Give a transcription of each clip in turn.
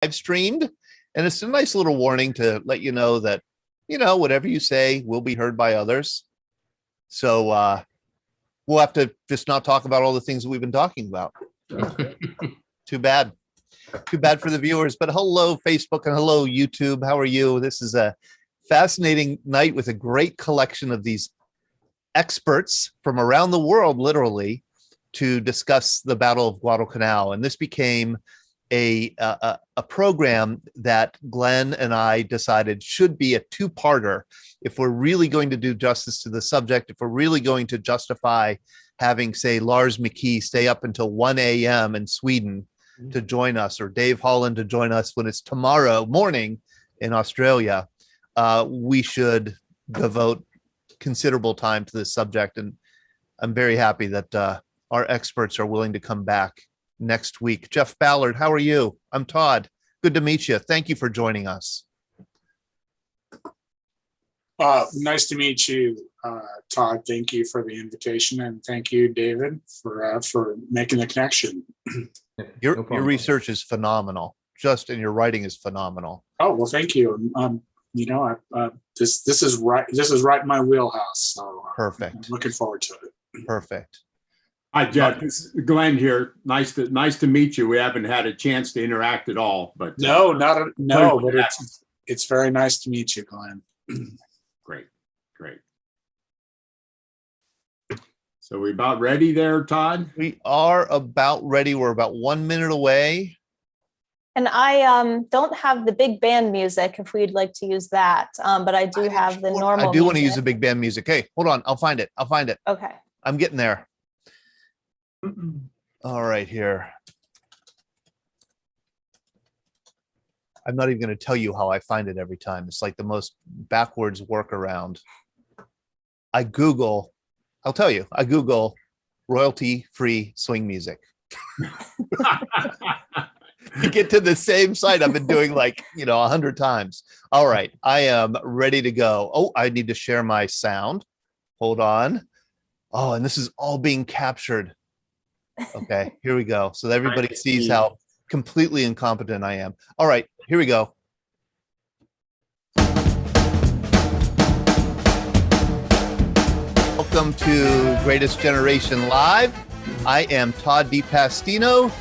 live streamed, and it's a nice little warning to let you know that, whatever you say will be heard by others. So we'll have to just not talk about all the things that we've been talking about. Too bad. Too bad for the viewers. But hello, Facebook, and hello, YouTube. How are you? This is a fascinating night with a great collection of these experts from around the world, literally, to discuss the Battle of Guadalcanal. And this became a program that Glenn and I decided should be a two-parter if we're really going to do justice to the subject, if we're really going to justify having, say, Lars McKee stay up until 1 a.m. in Sweden to join us, or Dave Holland to join us when it's tomorrow morning in Australia. We should devote considerable time to this subject. And I'm very happy that our experts are willing to come back next week. Jeff Ballard, how are you? I'm Todd. Good to meet you. Thank you for joining us. Nice to meet you, Todd. Thank you for the invitation, and thank you, David, for making the connection. Your research is phenomenal, and your writing is phenomenal. Oh, well, thank you. This is right. This is right in my wheelhouse. So perfect. I'm looking forward to it. Perfect. Hi, Jeff. This is Glenn here. Nice to meet you. We haven't had a chance to interact at all, but but it's very nice to meet you, Glenn. Great. So we about ready there, Todd? We are about ready. We're about 1 minute away. And I don't have the big band music if we'd like to use that, but I do have the normal I do want to use the big band music. Hey, hold on. I'll find it. Okay. I'm getting there. All right, here. I'm not even going to tell you how I find it every time. It's like the most backwards workaround. I Google royalty-free swing music. You get to the same site I've been doing 100 times. All right, I am ready to go. Oh, I need to share my sound. Hold on. Oh, and this is all being captured. Okay, here we go. So that everybody sees how completely incompetent I am. All right, here we go. Welcome to Greatest Generation Live. I am Todd DiPastino,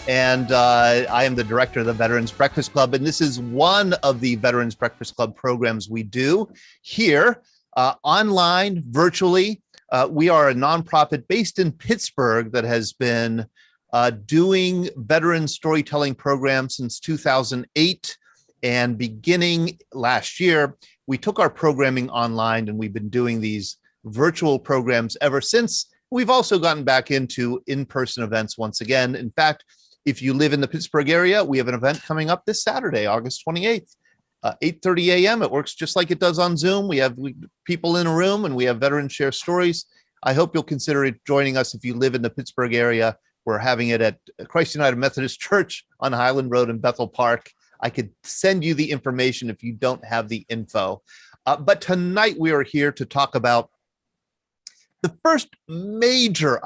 and I am the director of the Veterans Breakfast Club. And this is one of the Veterans Breakfast Club programs we do here online, virtually. We are a nonprofit based in Pittsburgh that has been doing veteran storytelling programs since 2008. And beginning last year, we took our programming online, and we've been doing these virtual programs ever since. We've also gotten back into in-person events once again. In fact, if you live in the Pittsburgh area, we have an event coming up this Saturday, August 28th. 8:30 a.m. It works just like it does on Zoom. We have people in a room, and we have veterans share stories. I hope you'll consider joining us if you live in the Pittsburgh area. We're having it at Christ United Methodist Church on Highland Road in Bethel Park. I could send you the information if you don't have the info. But tonight we are here to talk about the first major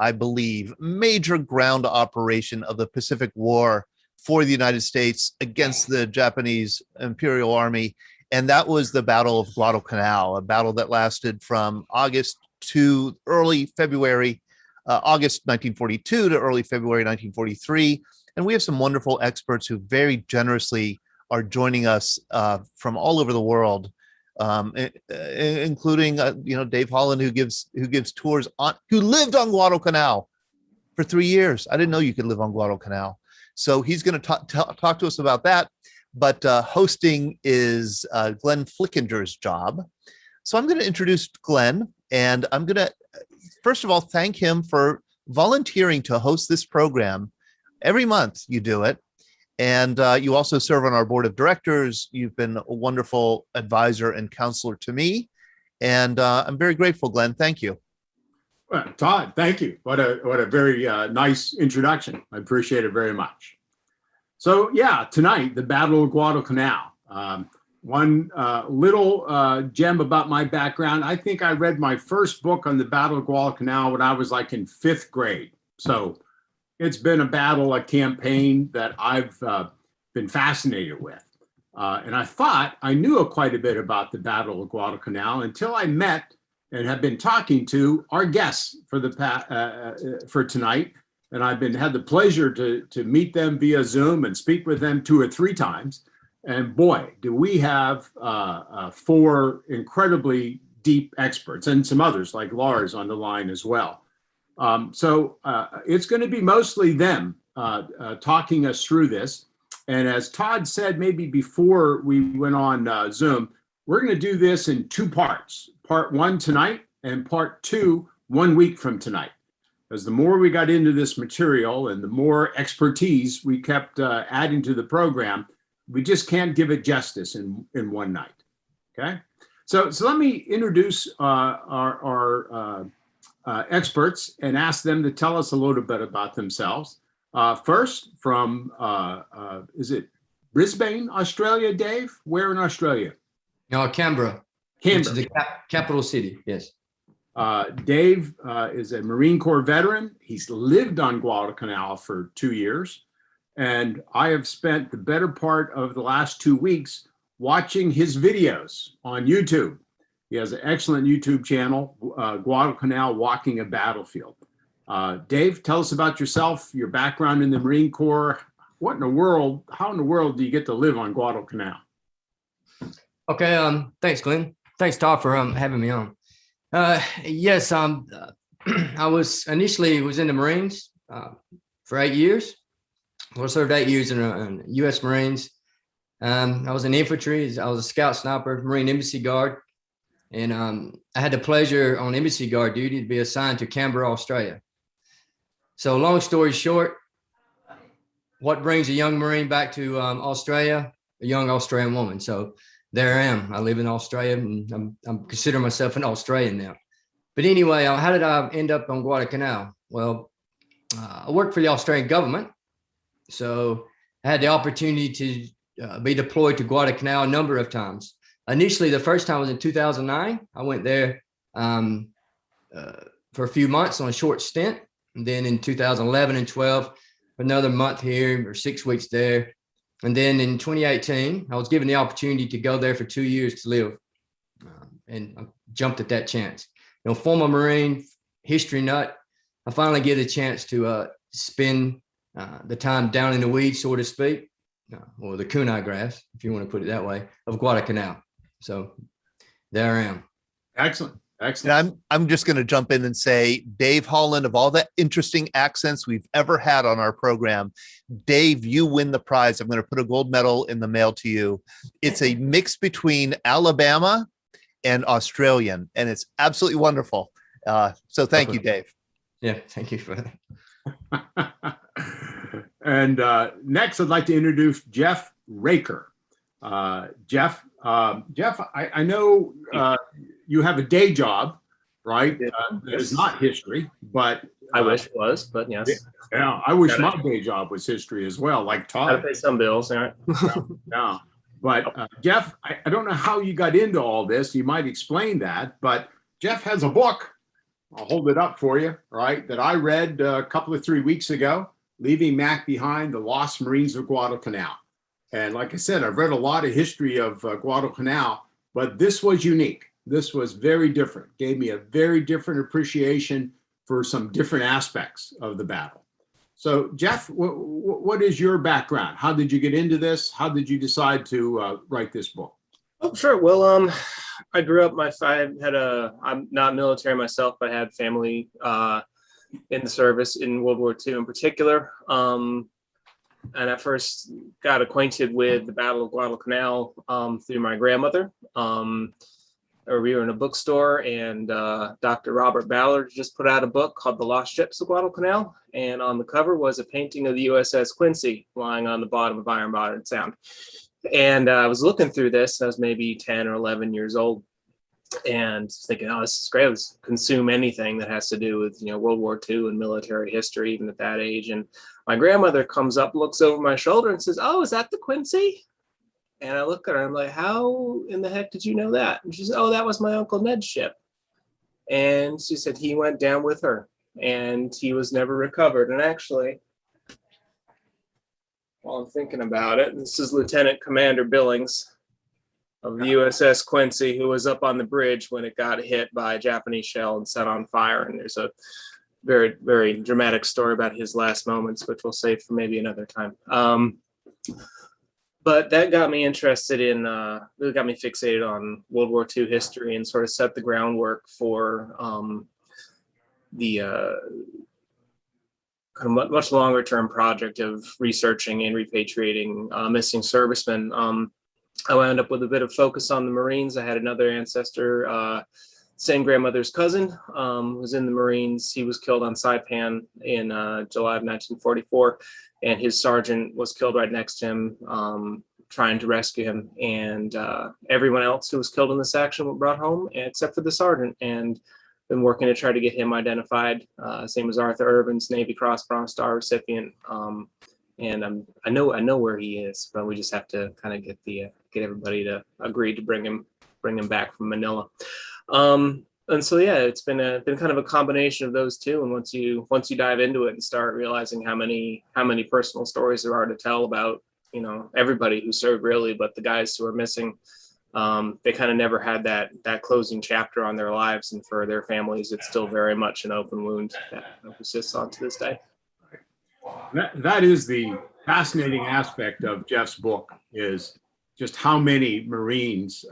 ground operation of the Pacific War for the United States against the Japanese Imperial Army, and that was the Battle of Guadalcanal, a battle that lasted from August to early February, August 1942 to early February 1943. And we have some wonderful experts who very generously are joining us from all over the world, including Dave Holland, who gives tours who lived on Guadalcanal for 3 years. I didn't know you could live on Guadalcanal. So he's going to talk to us about that. But hosting is Glenn Flickinger's job. So I'm going to introduce Glenn, and I'm going to, first of all, thank him for volunteering to host this program. Every month you do it. And you also serve on our board of directors. You've been a wonderful advisor and counselor to me. And I'm very grateful, Glenn. Thank you. Well, Todd, thank you. What a very nice introduction. I appreciate it very much. So yeah, tonight, the Battle of Guadalcanal. One little gem about my background. I think I read my first book on the Battle of Guadalcanal when I was like in 5th grade. So it's been a battle, a campaign that I've been fascinated with. And I thought I knew quite a bit about the Battle of Guadalcanal until I met and have been talking to our guests for tonight. And I've had the pleasure to meet them via Zoom and speak with them 2 or 3 times. And boy, do we have 4 incredibly deep experts and some others like Lars on the line as well. So it's going to be mostly them talking us through this. And as Todd said, maybe before we went on Zoom, we're going to do this in 2 parts. Part 1 tonight and part 2 1 week from tonight. As the more we got into this material and the more expertise we kept adding to the program, we just can't give it justice in one night. Okay, so let me introduce our experts and ask them to tell us a little bit about themselves. First, from is it Brisbane, Australia, Dave? Where in Australia? No, Canberra. Canberra, the capital city. Yes. Dave is a Marine Corps veteran. He's lived on Guadalcanal for 2 years. And I have spent the better part of the last 2 weeks watching his videos on YouTube. He has an excellent YouTube channel, Guadalcanal Walking a Battlefield. Dave, tell us about yourself, your background in the Marine Corps. How in the world do you get to live on Guadalcanal? Okay. Thanks, Glenn. Thanks, Todd, for having me on. Yes. I was initially in the Marines for 8 years. I served 8 years in U.S. Marines. I was in infantry. I was a scout sniper, Marine Embassy Guard. And I had the pleasure on Embassy Guard duty to be assigned to Canberra, Australia. So long story short, what brings a young Marine back to Australia? A young Australian woman. So there I am. I live in Australia, and I'm considering myself an Australian now. But anyway, how did I end up on Guadalcanal? Well, I worked for the Australian government. So I had the opportunity to be deployed to Guadalcanal a number of times. Initially, the first time was in 2009. I went there for a few months on a short stint. And then in 2011 and 12, another month here or 6 weeks there. And then in 2018, I was given the opportunity to go there for 2 years to live. And I jumped at that chance. You know, former Marine, history nut, I finally get a chance to spend the time down in the weeds, so to speak, or the kunai grass, if you want to put it that way, of Guadalcanal. So there I am. Excellent. And I'm just going to jump in and say, Dave Holland, of all the interesting accents we've ever had on our program, Dave, you win the prize. I'm going to put a gold medal in the mail to you. It's a mix between Alabama and Australian, and it's absolutely wonderful. So thank you, Dave. Yeah, thank you for that. And next, I'd like to introduce Jeff Raker. Jeff, I know you have a day job, right? It's not history, but I wish it was, but yes. Yeah, I wish my day job was history as well, like Todd. Gotta pay some bills, right? Yeah. But Jeff, I don't know how you got into all this. You might explain that, but Jeff has a book. I'll hold it up for you, right? That I read a couple of 3 weeks ago, Leaving Mac Behind, The Lost Marines of Guadalcanal. And like I said, I've read a lot of history of Guadalcanal, but this was unique. This was very different. Gave me a very different appreciation for some different aspects of the battle. So Jeff, what is your background? How did you get into this? How did you decide to write this book? Oh, sure. Well, I grew up, I'm not military myself, but I had family in the service in World War II in particular. And I first got acquainted with the Battle of Guadalcanal through my grandmother. We were in a bookstore, and Dr. Robert Ballard just put out a book called The Lost Ships of Guadalcanal. And on the cover was a painting of the USS Quincy lying on the bottom of Iron Bottom Sound. And I was looking through this. I was maybe 10 or 11 years old, and thinking, oh, this is great. Let's consume anything that has to do with, World War II and military history, even at that age. And my grandmother comes up, looks over my shoulder and says, oh, is that the Quincy? And I look at her, I'm like, how in the heck did you know that? And she said, oh, that was my Uncle Ned's ship. And she said he went down with her and he was never recovered. And actually, while I'm thinking about it. This is Lieutenant Commander Billings of the USS Quincy, who was up on the bridge when it got hit by a Japanese shell and set on fire. And there's a very, very dramatic story about his last moments, which we'll save for maybe another time. But that got me interested in, really got me fixated on World War II history and sort of set the groundwork for the kind of much longer term project of researching and repatriating missing servicemen. I wound up with a bit of focus on the Marines. I had another ancestor, same grandmother's cousin, was in the Marines. He was killed on Saipan in July of 1944, and his sergeant was killed right next to him, trying to rescue him. And everyone else who was killed in this action was brought home, except for the sergeant. And been working to try to get him identified. Same as Arthur Irvin's Navy Cross Bronze Star recipient. And I know where he is, but we just have to kind of get everybody to agree to bring him back from Manila. And so yeah, it's been kind of a combination of those two. And once you dive into it and start realizing how many personal stories there are to tell about, you know, everybody who served really, but the guys who are missing, they kind of never had that closing chapter on their lives, and for their families, it's still very much an open wound that persists on to this day. That is the fascinating aspect of Jeff's book, is just how many Marines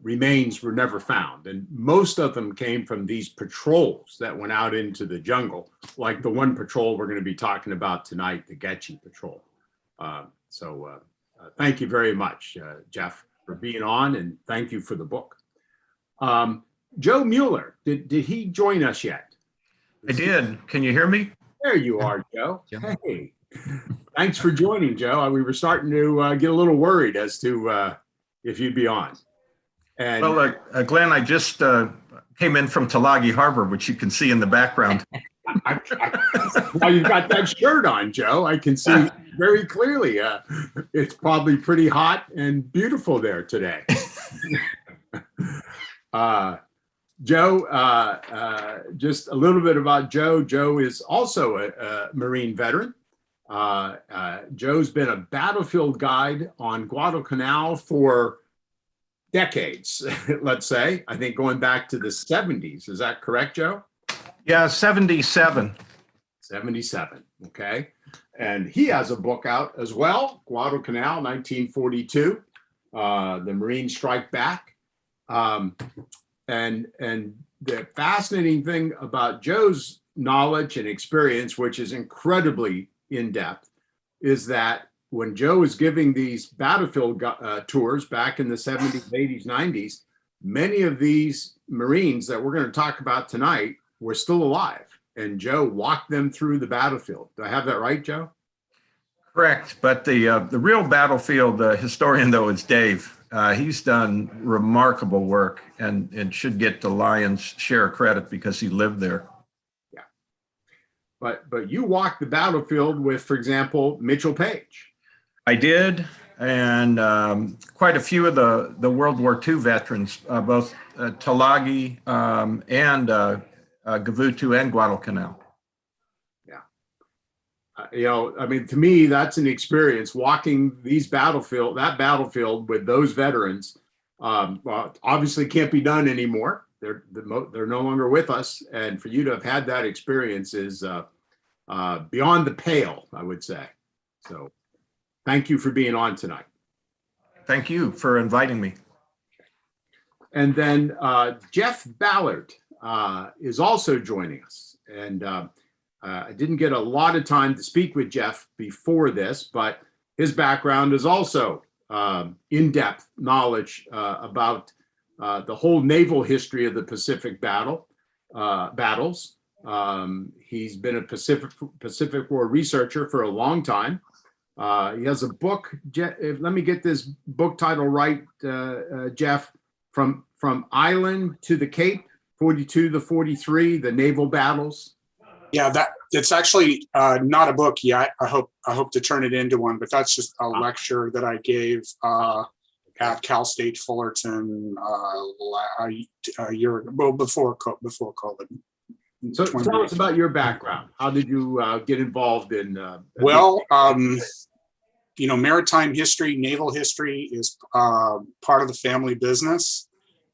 remains were never found. And most of them came from these patrols that went out into the jungle, like the one patrol we're going to be talking about tonight, the Gecchi Patrol. Thank you very much, Jeff, for being on, and thank you for the book. Joe Mueller, did he join us yet? I did. Can you hear me? There you are, Joe. Hey, thanks for joining, Joe. We were starting to get a little worried as to if you'd be on. And Well, Glenn, I just came in from Tulagi Harbor, which you can see in the background. Well, you've got that shirt on, Joe. I can see very clearly. It's probably pretty hot and beautiful there today. Joe, just a little bit about Joe. Joe is also a Marine veteran. Joe's been a battlefield guide on Guadalcanal for decades, let's say. I think going back to the 70s. Is that correct, Joe? Yeah, 77. 77, okay. And he has a book out as well, Guadalcanal, 1942, The Marines Strike Back. And the fascinating thing about Joe's knowledge and experience, which is incredibly in-depth, is that when Joe was giving these battlefield tours back in the 70s, 80s, 90s, many of these Marines that we're going to talk about tonight were still alive, and Joe walked them through the battlefield. Do I have that right, Joe? Correct. But the real battlefield historian, though, is Dave. He's done remarkable work and should get the lion's share of credit because he lived there. Yeah. But you walked the battlefield with, for example, Mitchell Page. I did, and quite a few of the World War II veterans, both Tulagi and Gavutu and Guadalcanal. Yeah. You know, I mean, to me, that's an experience walking that battlefield with those veterans. Well, obviously can't be done anymore. They're no longer with us. And for you to have had that experience is beyond the pale, I would say. So thank you for being on tonight. Thank you for inviting me. And then Jeff Ballard is also joining us. And I didn't get a lot of time to speak with Jeff before this, but his background is also in-depth knowledge about the whole naval history of the Pacific battles. He's been a Pacific War researcher for a long time. He has a book. Let me get this book title right, Jeff. From Island to the Cape, 42 to 43, the naval battles. Yeah, it's actually not a book yet. I hope to turn it into one, but that's just a lecture that I gave at Cal State Fullerton a year, well, before COVID. So tell us about your background. How did you get involved in? Well, maritime history, naval history is part of the family business.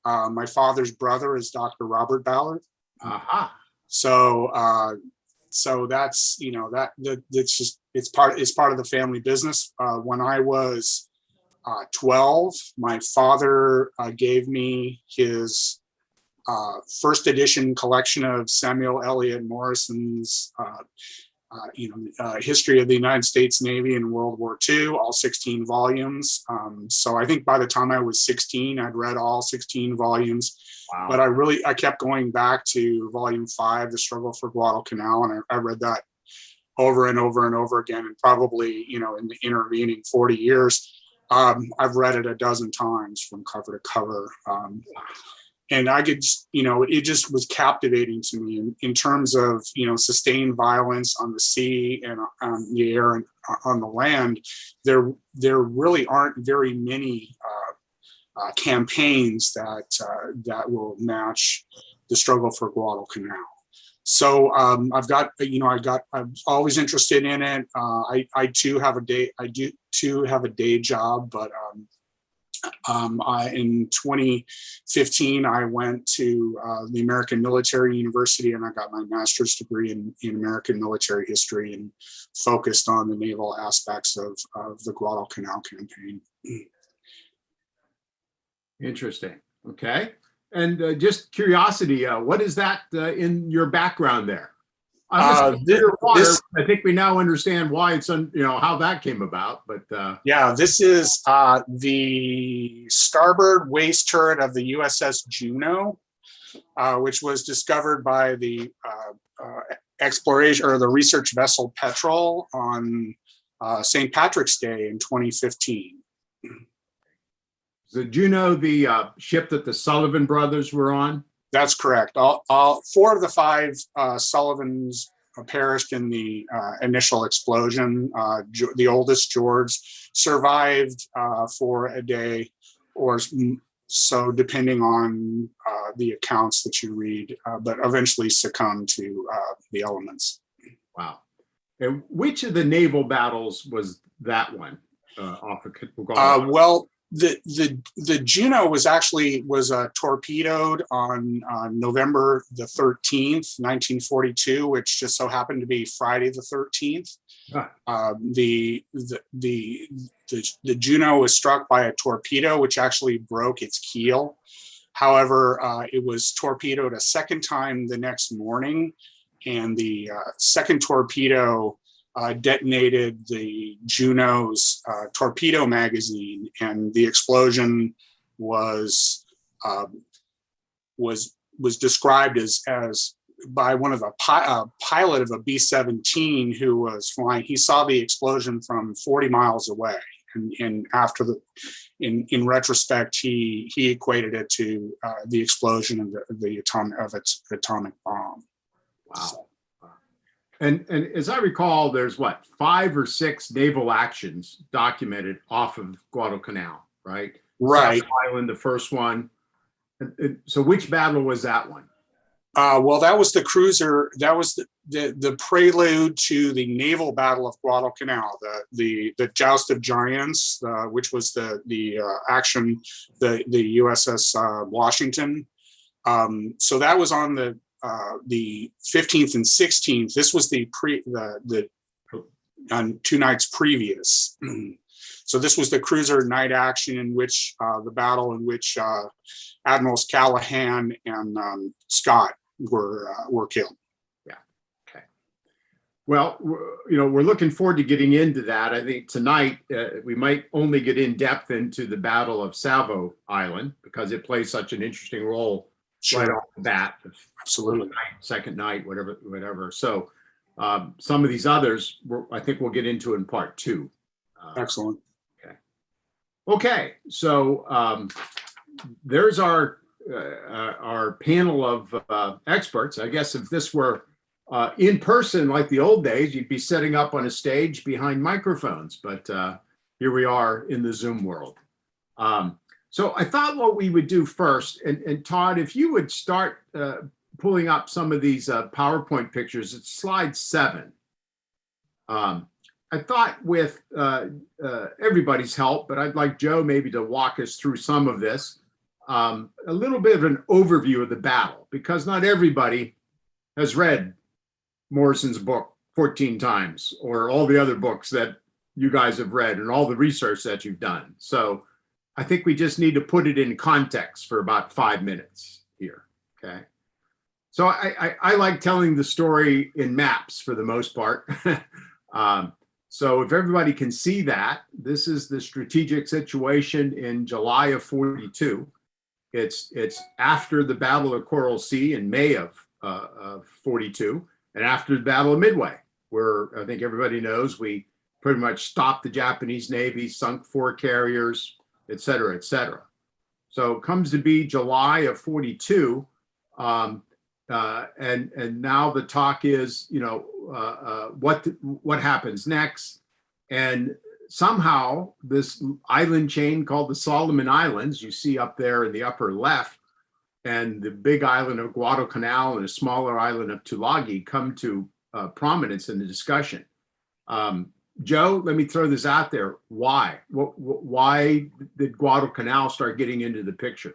My father's brother is Dr. Robert Ballard. Aha. So that's, it's part of the family business. When I was 12, my father gave me his first edition collection of Samuel Eliot Morrison's history of the United States Navy in World War II, all 16 volumes. So I think by the time I was 16, I'd read all 16 volumes. Wow. But I kept going back to volume 5, The Struggle for Guadalcanal, and I read that over and over and over again. And probably, in the intervening 40 years, I've read it a dozen times from cover to cover. And I could, it just was captivating to me in terms of, sustained violence on the sea and on the air and on the land. There really aren't very many campaigns that will match the struggle for Guadalcanal. So I'm always interested in it. I do too have a day job, but in 2015, I went to the American Military University, and I got my master's degree in American military history and focused on the naval aspects of the Guadalcanal campaign. Interesting. Okay. And just curiosity, what is that in your background there? I think we now understand why it's how that came about. But yeah, this is the starboard waist turret of the USS Juno, which was discovered by the exploration or the research vessel Petrol on St. Patrick's Day in 2015. The Juno, the ship that the Sullivan brothers were on? That's correct. All 4 of the 5 Sullivans perished in the initial explosion. The oldest, George, survived for a day or so, depending on the accounts that you read, but eventually succumbed to the elements. Wow. And which of the naval battles was that one? Off of Guadalcanal? Well, the Juno was torpedoed on November the 13th, 1942, which just so happened to be Friday the 13th. The Juno was struck by a torpedo, which actually broke its keel. However, it was torpedoed a second time the next morning, and the second torpedo detonated the Juno's torpedo magazine, and the explosion was described as by one of the pilot of a B-17 who was flying. He saw the explosion from 40 miles away, and after in retrospect, he equated it to the explosion of its atomic bomb. Wow. So, and as I recall, there's 5 or 6 naval actions documented off of Guadalcanal, right? Right. South Island, the first one. So which battle was that one? Well, that was the cruiser. That was the prelude to the naval battle of Guadalcanal, the Joust of Giants, which was the action, the USS Washington. So that was on the 15th and 16th. This was on 2 nights previous. So this was the cruiser night action in which the battle in which Admirals Callahan and Scott were killed. Yeah. Okay. Well, we're looking forward to getting into that. I think tonight we might only get in depth into the Battle of Savo Island because it plays such an interesting role. Sure. Right off the bat. Absolutely. Second night, whatever. So some of these others, I think we'll get into in part 2. Excellent. Okay. So there's our panel of experts. I guess if this were in person like the old days, you'd be setting up on a stage behind microphones. But here we are in the Zoom world. So I thought what we would do first, and Todd, if you would start pulling up some of these PowerPoint pictures. It's slide 7. I thought with everybody's help, but I'd like Joe maybe to walk us through some of this, a little bit of an overview of the battle, because not everybody has read Morrison's book 14 times or all the other books that you guys have read and all the research that you've done. So I think we just need to put it in context for about 5 minutes here, okay? So I like telling the story in maps for the most part. So if everybody can see that, this is the strategic situation in July of 42. It's after the Battle of Coral Sea in May of 42, and after the Battle of Midway, where I think everybody knows we pretty much stopped the Japanese Navy, sunk 4 carriers, et cetera, et cetera. So it comes to be July of 42. And now the talk is, what happens next? And somehow this island chain called the Solomon Islands, you see up there in the upper left, and the big island of Guadalcanal and a smaller island of Tulagi come to prominence in the discussion. Joe, let me throw this out there. Why? Why did Guadalcanal start getting into the picture?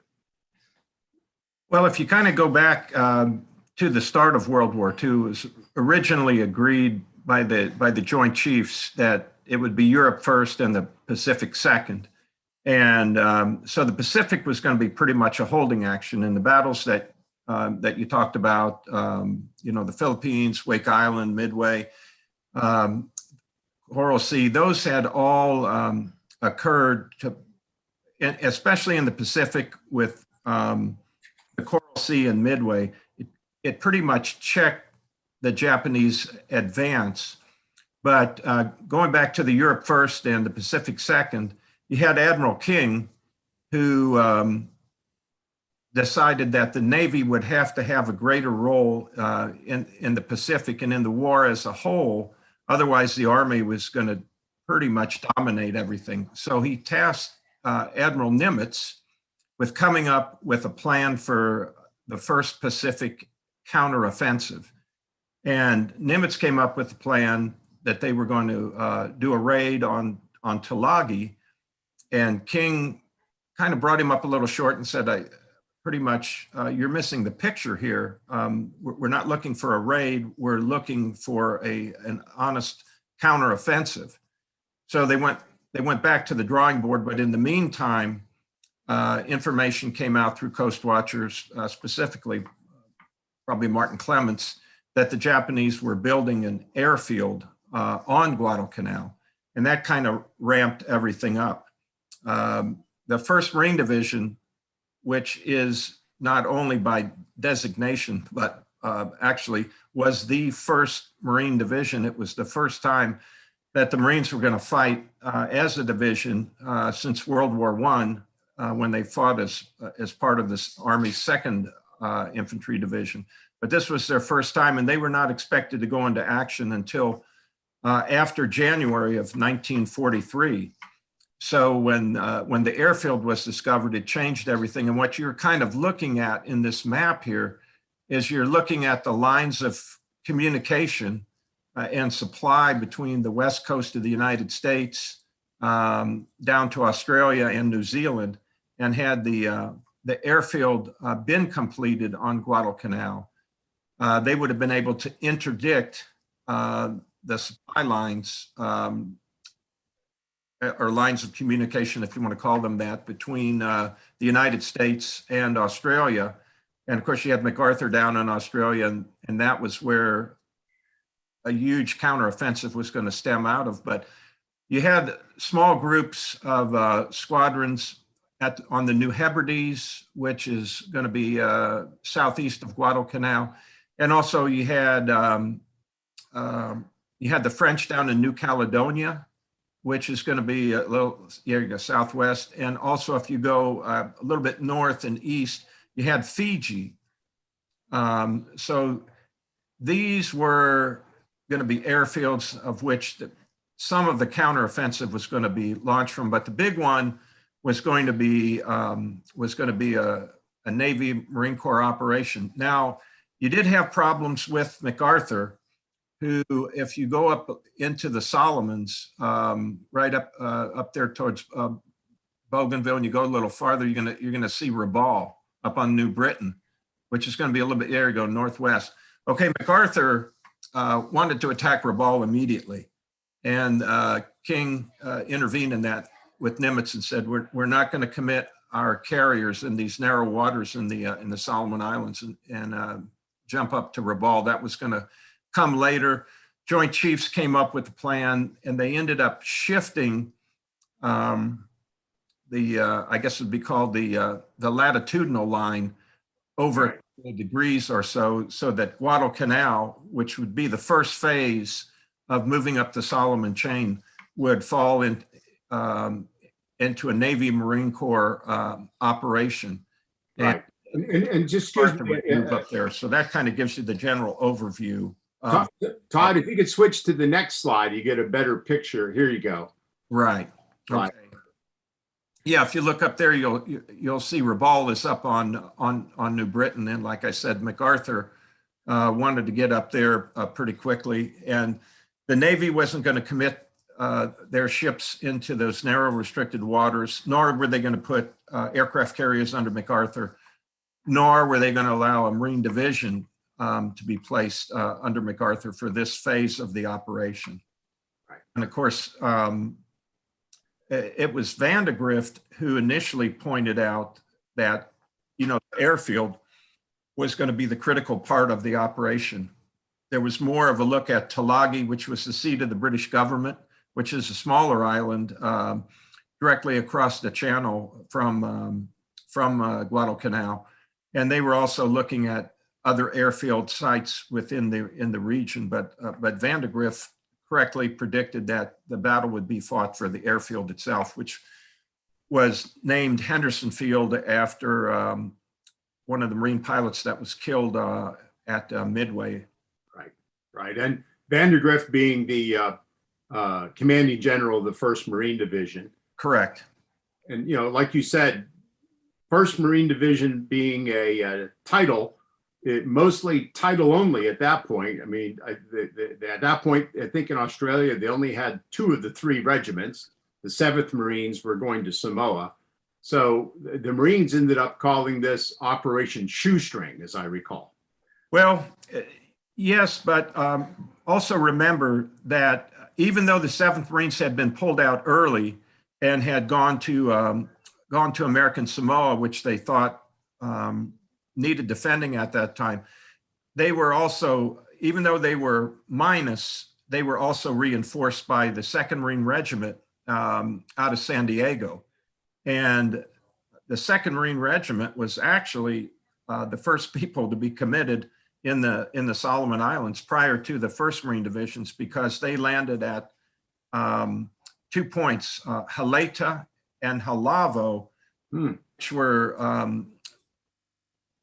Well, if you kind of go back to the start of World War II, it was originally agreed by the Joint Chiefs that it would be Europe first and the Pacific second. And so the Pacific was going to be pretty much a holding action in the battles that you talked about, the Philippines, Wake Island, Midway, Coral Sea. Those had all occurred, especially in the Pacific with the Coral Sea and Midway. It pretty much checked the Japanese advance. But going back to the Europe first and the Pacific second, you had Admiral King, who decided that the Navy would have to have a greater role in the Pacific and in the war as a whole. Otherwise, the Army was going to pretty much dominate everything. So he tasked Admiral Nimitz with coming up with a plan for the first Pacific counteroffensive. And Nimitz came up with a plan that they were going to do a raid on Tulagi. And King kind of brought him up a little short and said, pretty much, you're missing the picture here. We're not looking for a raid. We're looking for an honest counteroffensive. So they went back to the drawing board. But in the meantime, information came out through Coast Watchers, specifically probably Martin Clements, that the Japanese were building an airfield on Guadalcanal. And that kind of ramped everything up. The 1st Marine Division, which is not only by designation, but actually was the 1st Marine Division. It was the first time that the Marines were going to fight as a division since World War I, when they fought as part of this Army's 2nd Infantry Division. But this was their first time, and they were not expected to go into action until after January of 1943. So when the airfield was discovered, it changed everything. And what you're kind of looking at in this map here is you're looking at the lines of communication and supply between the west coast of the United States down to Australia and New Zealand. And had the airfield been completed on Guadalcanal, they would have been able to interdict the supply lines or lines of communication, if you want to call them that, between the United States and Australia. And of course, you had MacArthur down in Australia, and that was where a huge counteroffensive was going to stem out of. But you had small groups of squadrons on the New Hebrides, which is going to be southeast of Guadalcanal. And also you had the French down in New Caledonia, which is going to be a little southwest. And also if you go a little bit north and east, you had Fiji. So these were going to be airfields of which some of the counteroffensive was going to be launched from, but the big one was going to be a Navy Marine Corps operation. Now, You did have problems with MacArthur, who, if you go up into the Solomons, right up there towards Bougainville, and you go a little farther, you're gonna see Rabaul up on New Britain, which is going to be a little bit, there you go, northwest. Okay, MacArthur wanted to attack Rabaul immediately, and King intervened in that with Nimitz and said, we're not going to commit our carriers in these narrow waters in the Solomon Islands and jump up to Rabaul. That was going to come later. Joint Chiefs came up with a plan, and they ended up shifting I guess it'd be called the latitudinal line over degrees or so that Guadalcanal, which would be the first phase of moving up the Solomon chain, would fall into a Navy Marine Corps operation. Right. And just move up there. So that kind of gives you the general overview. Todd, if you could switch to the next slide, you get a better picture. Here you go. Right. Okay. Right. Yeah, if you look up there, you'll see Rabaul is up on New Britain, and like I said, MacArthur wanted to get up there pretty quickly, and the Navy wasn't going to commit their ships into those narrow, restricted waters, nor were they going to put aircraft carriers under MacArthur, nor were they going to allow a Marine division to be placed under MacArthur for this phase of the operation. Right. And of course, it was Vandegrift who initially pointed out that, the airfield was going to be the critical part of the operation. There was more of a look at Tulagi, which was the seat of the British government, which is a smaller island directly across the channel from Guadalcanal. And they were also looking at other airfield sites within the region, but Vandegrift correctly predicted that the battle would be fought for the airfield itself, which was named Henderson Field after one of the Marine pilots that was killed at Midway. Right. And Vandegrift being the commanding general of the 1st Marine Division. Correct. And, like you said, 1st Marine Division being a title, mostly title only at that point. I mean, at that point, I think in Australia, they only had 2 of the 3 regiments. The 7th Marines were going to Samoa. So the Marines ended up calling this Operation Shoestring, as I recall. Well, yes, but also remember that even though the 7th Marines had been pulled out early and had gone to American Samoa, which they thought needed defending at that time, they were also, even though they were minus, they were also reinforced by the 2nd Marine Regiment out of San Diego. And the 2nd Marine Regiment was actually the first people to be committed in the Solomon Islands prior to the 1st Marine Divisions, because they landed at 2 points, Haleta and Halavo, which were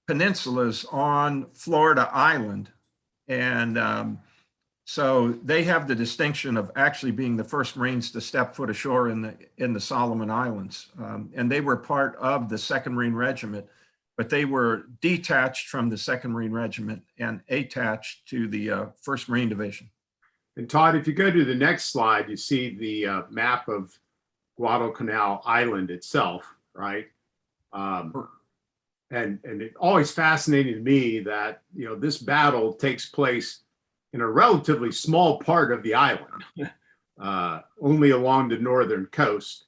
peninsulas on Florida Island. And so they have the distinction of actually being the first Marines to step foot ashore in the Solomon Islands. And they were part of the 2nd Marine Regiment, but they were detached from the 2nd Marine Regiment and attached to the 1st Marine Division. And Todd, if you go to the next slide, you see the map of Guadalcanal Island itself, right? And it always fascinated me that, this battle takes place in a relatively small part of the island, only along the northern coast.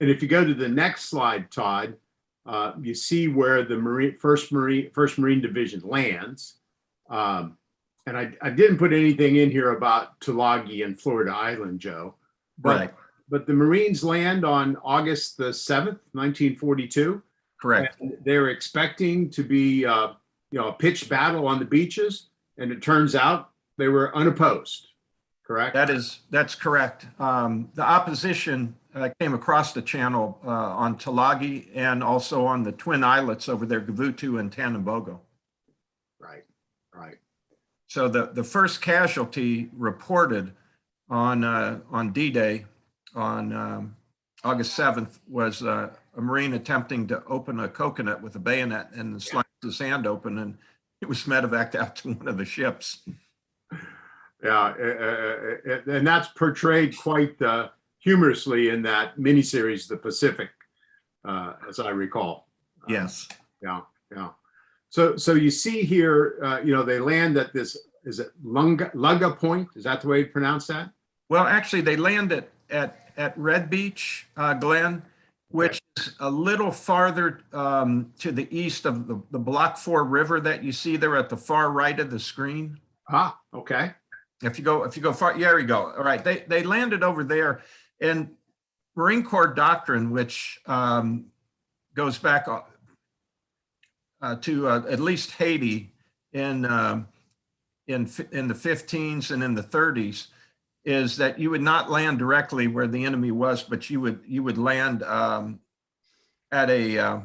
And if you go to the next slide, Todd, you see where the 1st Marine Division lands. And I didn't put anything in here about Tulagi and Florida Island, Joe. But the Marines land on August the 7th, 1942. Correct. And they're expecting to be, a pitched battle on the beaches, and it turns out they were unopposed. Correct. That's correct. The opposition came across the channel on Tulagi and also on the Twin Islets over there, Gavutu and Tanambogo. Right. So the first casualty reported on D-Day on August 7th was a Marine attempting to open a coconut with a bayonet and slice his hand open. And medevaced out to one of the ships. Yeah, and that's portrayed quite humorously in that miniseries, The Pacific, as I recall. Yes. Yeah. So you see here, they land at this, is it Lunga Point? Is that the way you pronounce that? Well, actually, they landed at Red Beach, Glenn, which is a little farther to the east of the Block 4 River that you see there at the far right of the screen. Ah, okay. If you go far, there you go. All right, they landed over there, and Marine Corps Doctrine, which goes back to at least Haiti in the 15s and in the 30s, is that you would not land directly where the enemy was, but you would land at a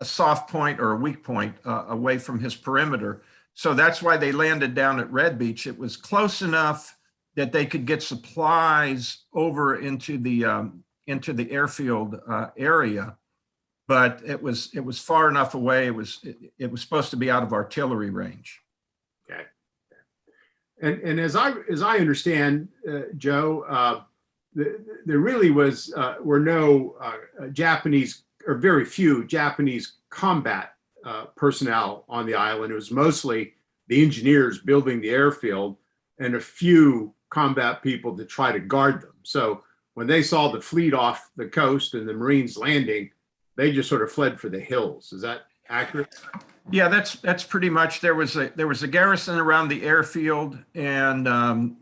soft point or a weak point away from his perimeter. So that's why they landed down at Red Beach. It was close enough that they could get supplies over into the airfield area, but it was far enough away. It was supposed to be out of artillery range. Okay. And as I understand, Joe, there really were no Japanese, or very few Japanese combat personnel on the island. It was mostly the engineers building the airfield and a few combat people to try to guard them. So when they saw the fleet off the coast and the Marines landing, they just sort of fled for the hills. Is that accurate? Yeah, that's pretty much. There was a garrison around the airfield, and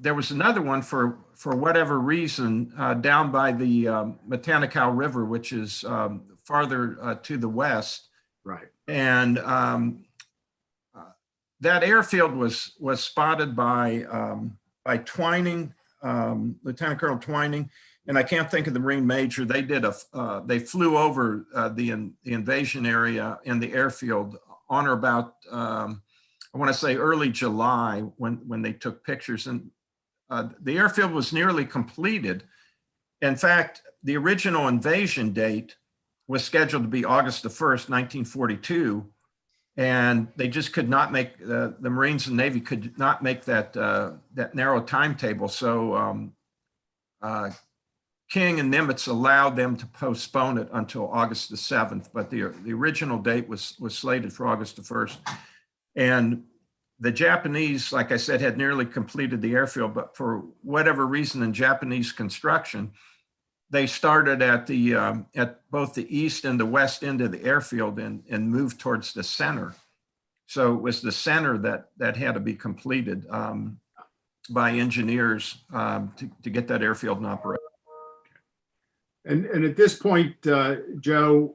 there was another one for whatever reason down by the Guadalcanal River, which is farther to the west. Right. And that airfield was spotted by Twining, Lieutenant Colonel Twining, and I can't think of the Marine Major. They flew over the invasion area in the airfield on or about I want to say early July when they took pictures, and the airfield was nearly completed. In fact, the original invasion date was scheduled to be August the 1st, 1942. And they just could not make, the Marines and Navy could not make that narrow timetable. So King and Nimitz allowed them to postpone it until August the 7th, but the original date was slated for August the 1st. And the Japanese, like I said, had nearly completed the airfield, but for whatever reason in Japanese construction, they started at both the east and the west end of the airfield and moved towards the center. So it was the center that had to be completed by engineers to get that airfield in operation. And at this point, Joe,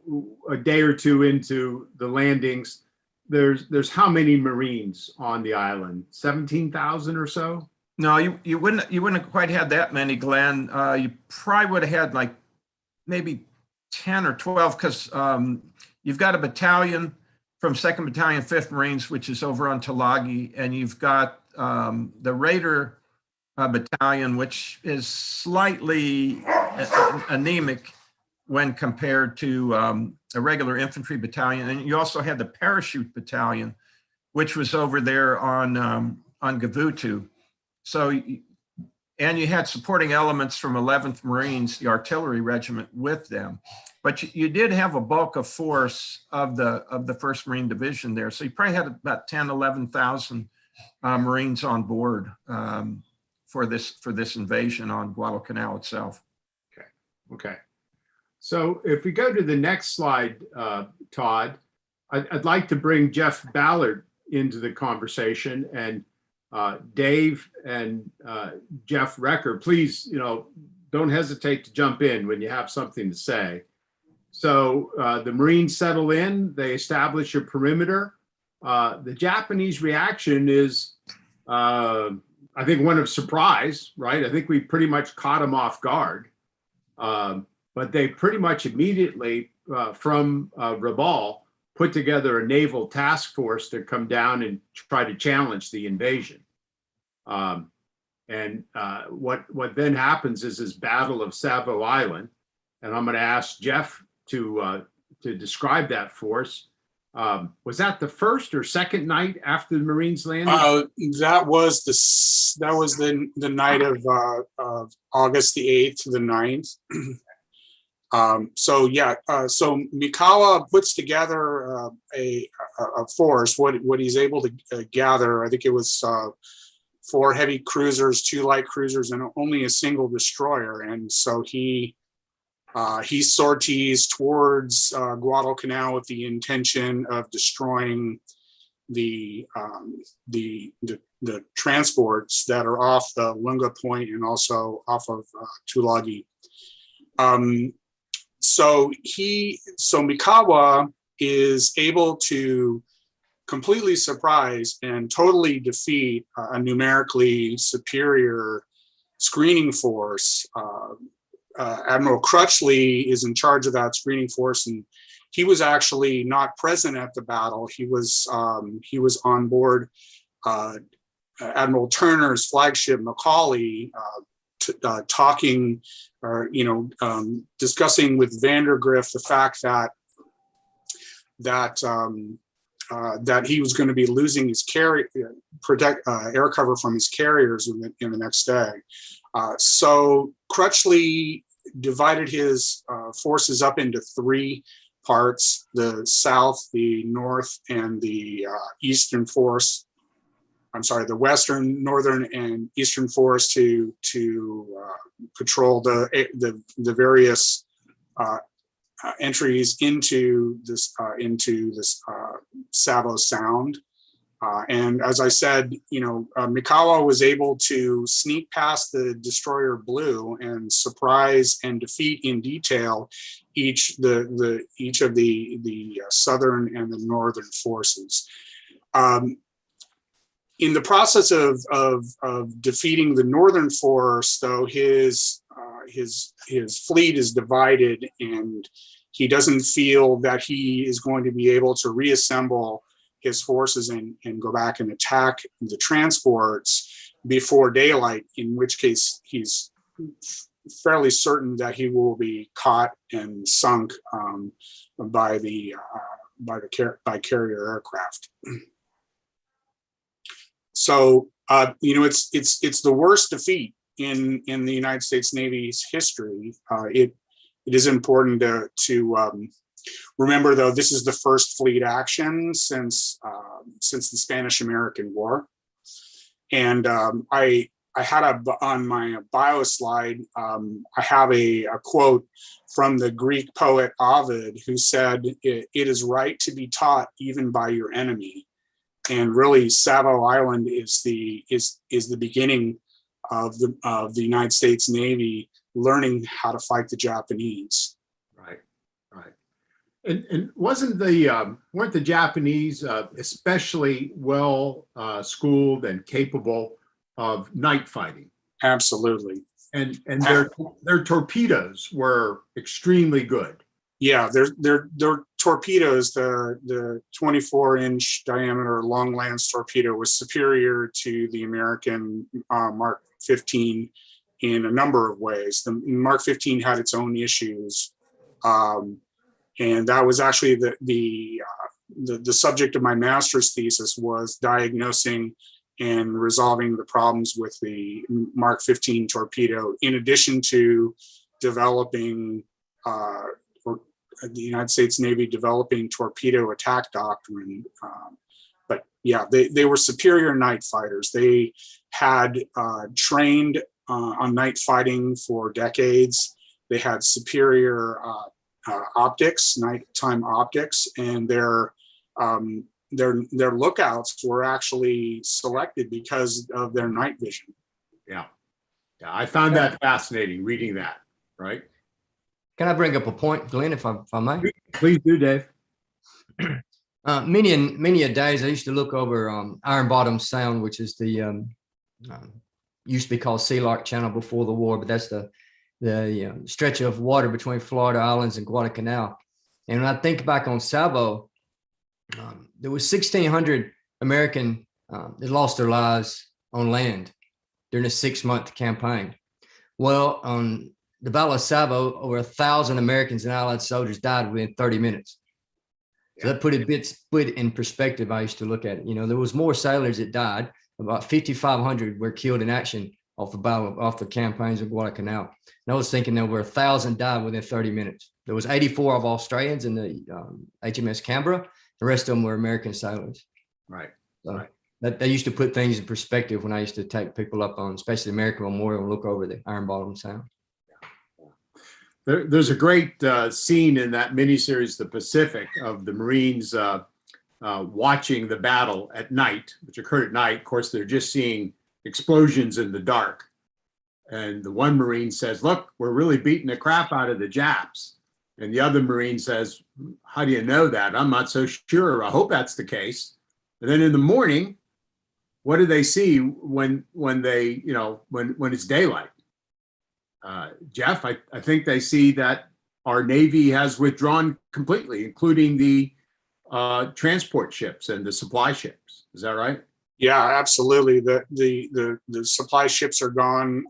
a day or two into the landings, there's how many Marines on the island? 17,000 or so? No, you wouldn't have quite had that many, Glenn. You probably would have had like maybe 10 or 12, because you've got a battalion from 2nd Battalion, 5th Marines, which is over on Tulagi, and you've got the Raker battalion, which is slightly anemic when compared to a regular infantry battalion. And you also had the parachute battalion, which was over there on Gavutu. So, and you had supporting elements from 11th Marines, the artillery regiment, with them. But you did have a bulk of force of the 1st Marine Division there. So you probably had about 10, 11,000 Marines on board for this invasion on Guadalcanal itself. Okay. So if we go to the next slide, Todd, I'd like to bring Jeff Ballard into the conversation, and Dave and Jeff Raker, please, don't hesitate to jump in when you have something to say. So the Marines settle in, they establish a perimeter. The Japanese reaction is, I think, one of surprise, right? I think we pretty much caught them off guard. But they pretty much immediately from Rabaul put together a naval task force to come down and try to challenge the invasion. What then happens is this Battle of Savo Island, and I'm going to ask Jeff to describe that force. Was that the first or second night after the Marines landed? That was the night of August the 8th to the 9th. So Mikawa puts together a force. What he's able to gather, I think it was 4 heavy cruisers, 2 light cruisers, and only a single destroyer. And so he sorties towards Guadalcanal with the intention of destroying the transports that are off the Lunga Point and also off of Tulagi. So Mikawa is able to completely surprise and totally defeat a numerically superior screening force. Admiral Crutchley is in charge of that screening force, and he was actually not present at the battle. He was on board Admiral Turner's flagship Macaulay, talking or discussing with Vandergrift the fact that he was going to be losing his air cover from his carriers in the next day. So Crutchley divided his forces up into 3 parts: the south, the north, and the eastern force. I'm sorry, the western, northern, and eastern force to patrol the various entries into this Savo Sound. And as I said, Mikawa was able to sneak past the destroyer Blue and surprise and defeat in detail each of the southern and the northern forces. In the process of defeating the northern force, though, his fleet is divided, and he doesn't feel that he is going to be able to reassemble his forces and go back and attack the transports before daylight, in which case he's fairly certain that he will be caught and sunk by carrier aircraft. So it's the worst defeat in the United States Navy's history. It is important to remember, though, this is the first fleet action since the Spanish-American War, and I had on my bio slide, I have a quote from the Greek poet Ovid, who said, "It is right to be taught even by your enemy." And really, Savo Island is the beginning of the United States Navy learning how to fight the Japanese. Right. And weren't the Japanese especially well schooled and capable of night fighting? Absolutely. And their torpedoes were extremely good. Yeah, their torpedoes, the 24-inch diameter long lance torpedo was superior to the American Mark 15 in a number of ways. The Mark 15 had its own issues, and that was actually the subject of my master's thesis, was diagnosing and resolving the problems with the Mark 15 torpedo, in addition to developing the United States Navy developing torpedo attack doctrine. But yeah, they were superior night fighters. They had trained on night fighting for decades. They had superior optics, nighttime optics, and their lookouts were actually selected because of their night vision. Yeah, I found that fascinating reading that. Right. Can I bring up a point, Glenn, if I may? Please do, Dave. Many a days I used to look over Iron Bottom Sound, which is the used to be called Sea Lark Channel before the war, but that's the stretch of water between Florida Islands and Guadalcanal. And when I think back on Savo, there was 1,600 American that lost their lives on land during a 6-month campaign. Well, on the Battle of Savo, over 1,000 Americans and Allied soldiers died within 30 minutes. So that put it in perspective. I used to look at it. You know, there was more sailors that died. About 5,500 were killed in action off the campaigns of Guadalcanal. And I was thinking there were 1,000 died within 30 minutes. There was 84 of Australians in the HMS Canberra. The rest of them were American sailors. Right. So Right. that they used to put things in perspective when I used to take people up on, especially American Memorial, and look over the Iron Bottom Sound. There's a great scene in that miniseries, The Pacific, of the Marines watching the battle at night, which occurred at night. Of course, they're just seeing explosions in the dark. And the one Marine says, "Look, we're really beating the crap out of the Japs." And the other Marine says, "How do you know that? I'm not so sure. I hope that's the case." And then in the morning, what do they see when they, you know, when it's daylight? Jeff, I think they see that our Navy has withdrawn completely, including the transport ships and the supply ships. Is that right? Yeah, absolutely. The supply ships are gone.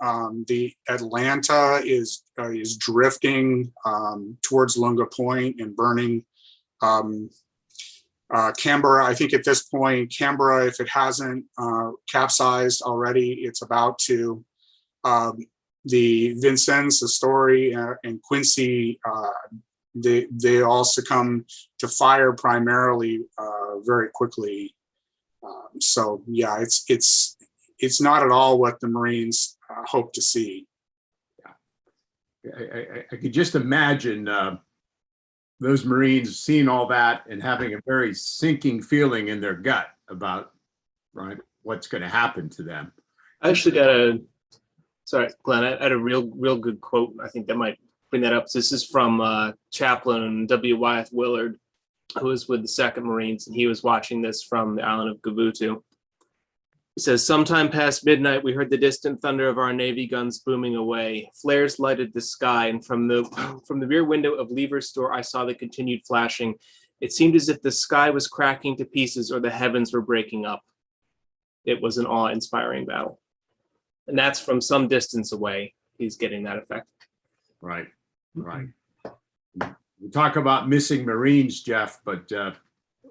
The Atlanta is drifting towards Lunga Point and burning. Canberra, I think at this point, Canberra, if it hasn't capsized already, it's about to. The Vincennes, the Story, and Quincy, they all succumb to fire primarily very quickly. So yeah, it's not at all what the Marines hope to see. I could just imagine those Marines seeing all that and having a very sinking feeling in their gut about, right, what's going to happen to them. I actually got sorry, Glenn, I had a real good quote. I think that might bring that up. So this is from Chaplain W. Wyeth Willard, who was with the 2nd Marines, and he was watching this from the island of Gavutu. He says, "Sometime past midnight, we heard the distant thunder of our Navy guns booming away. Flares lighted the sky, and from the rear window of Lever's store, I saw the continued flashing. It seemed as if the sky was cracking to pieces or the heavens were breaking up. It was an awe-inspiring battle." And that's from some distance away. He's getting that effect. Right, right. We talk about missing Marines, Jeff, but a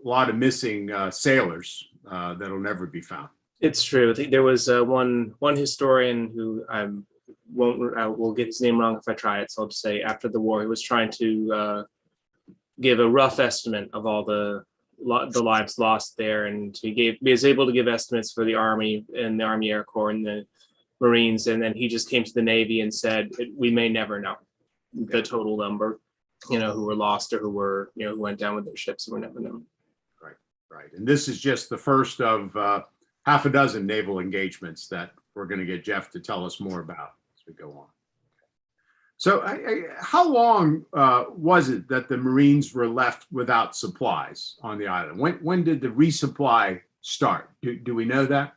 lot of missing sailors that'll never be found. It's true. I think there was one historian who I will get his name wrong if I try it. So I'll just say after the war, he was trying to give a rough estimate of all the lives lost there, and he was able to give estimates for the Army and the Army Air Corps and the Marines, and then he just came to the Navy and said, "We may never know the total number, you know, who were lost or who were, you know, who went down with their ships, and we're never known." Right. And this is just the first of half a dozen naval engagements that we're going to get Jeff to tell us more about as we go on. So how long was it that the Marines were left without supplies on the island? When did the resupply start? Do we know that?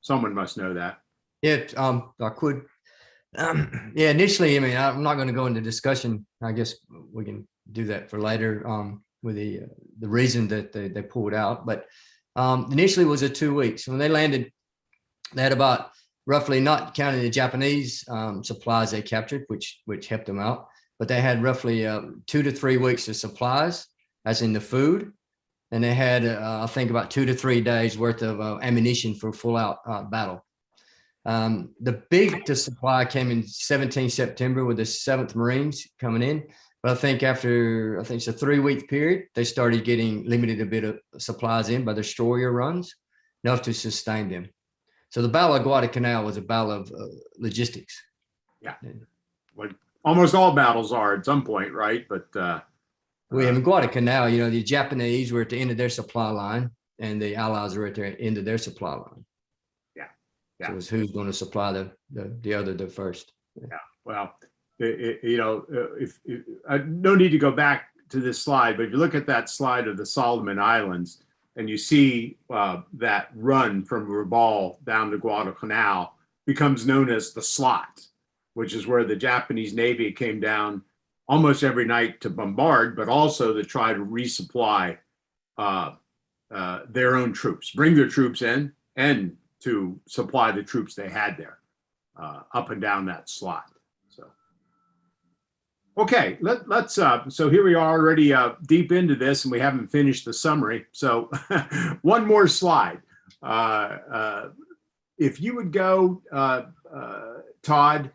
Someone must know that. Yeah, I could. Yeah, initially, I mean, I'm not going to go into discussion. I guess we can do that for later with the reason that they pulled out. But initially it was 2 weeks. When they landed, they had about, roughly, not counting the Japanese supplies they captured, which helped them out, but they had roughly 2 to 3 weeks of supplies, as in the food. And they had, I think, about 2 to 3 days worth of ammunition for full-out battle. The big supply came in 17 September with the 7th Marines coming in. But I think after, it's a 3-week period, they started getting limited a bit of supplies in by the destroyer runs, enough to sustain them. So the Battle of Guadalcanal was a battle of logistics. Yeah. Well, almost all battles are at some point, right? But in Guadalcanal, you know, the Japanese were at the end of their supply line, and the Allies were at the end of their supply line. Yeah. So it was who's going to supply the first. Yeah. Well, you know, if no need to go back to this slide, but if you look at that slide of the Solomon Islands and you see that run from Rabaul down to Guadalcanal, becomes known as the slot, which is where the Japanese Navy came down almost every night to bombard, but also to try to resupply their own troops, bring their troops in, and to supply the troops they had there up and down that slot. So, Okay, let's so here we are already deep into this, and we haven't finished the summary. So one more slide. If you would go, Todd,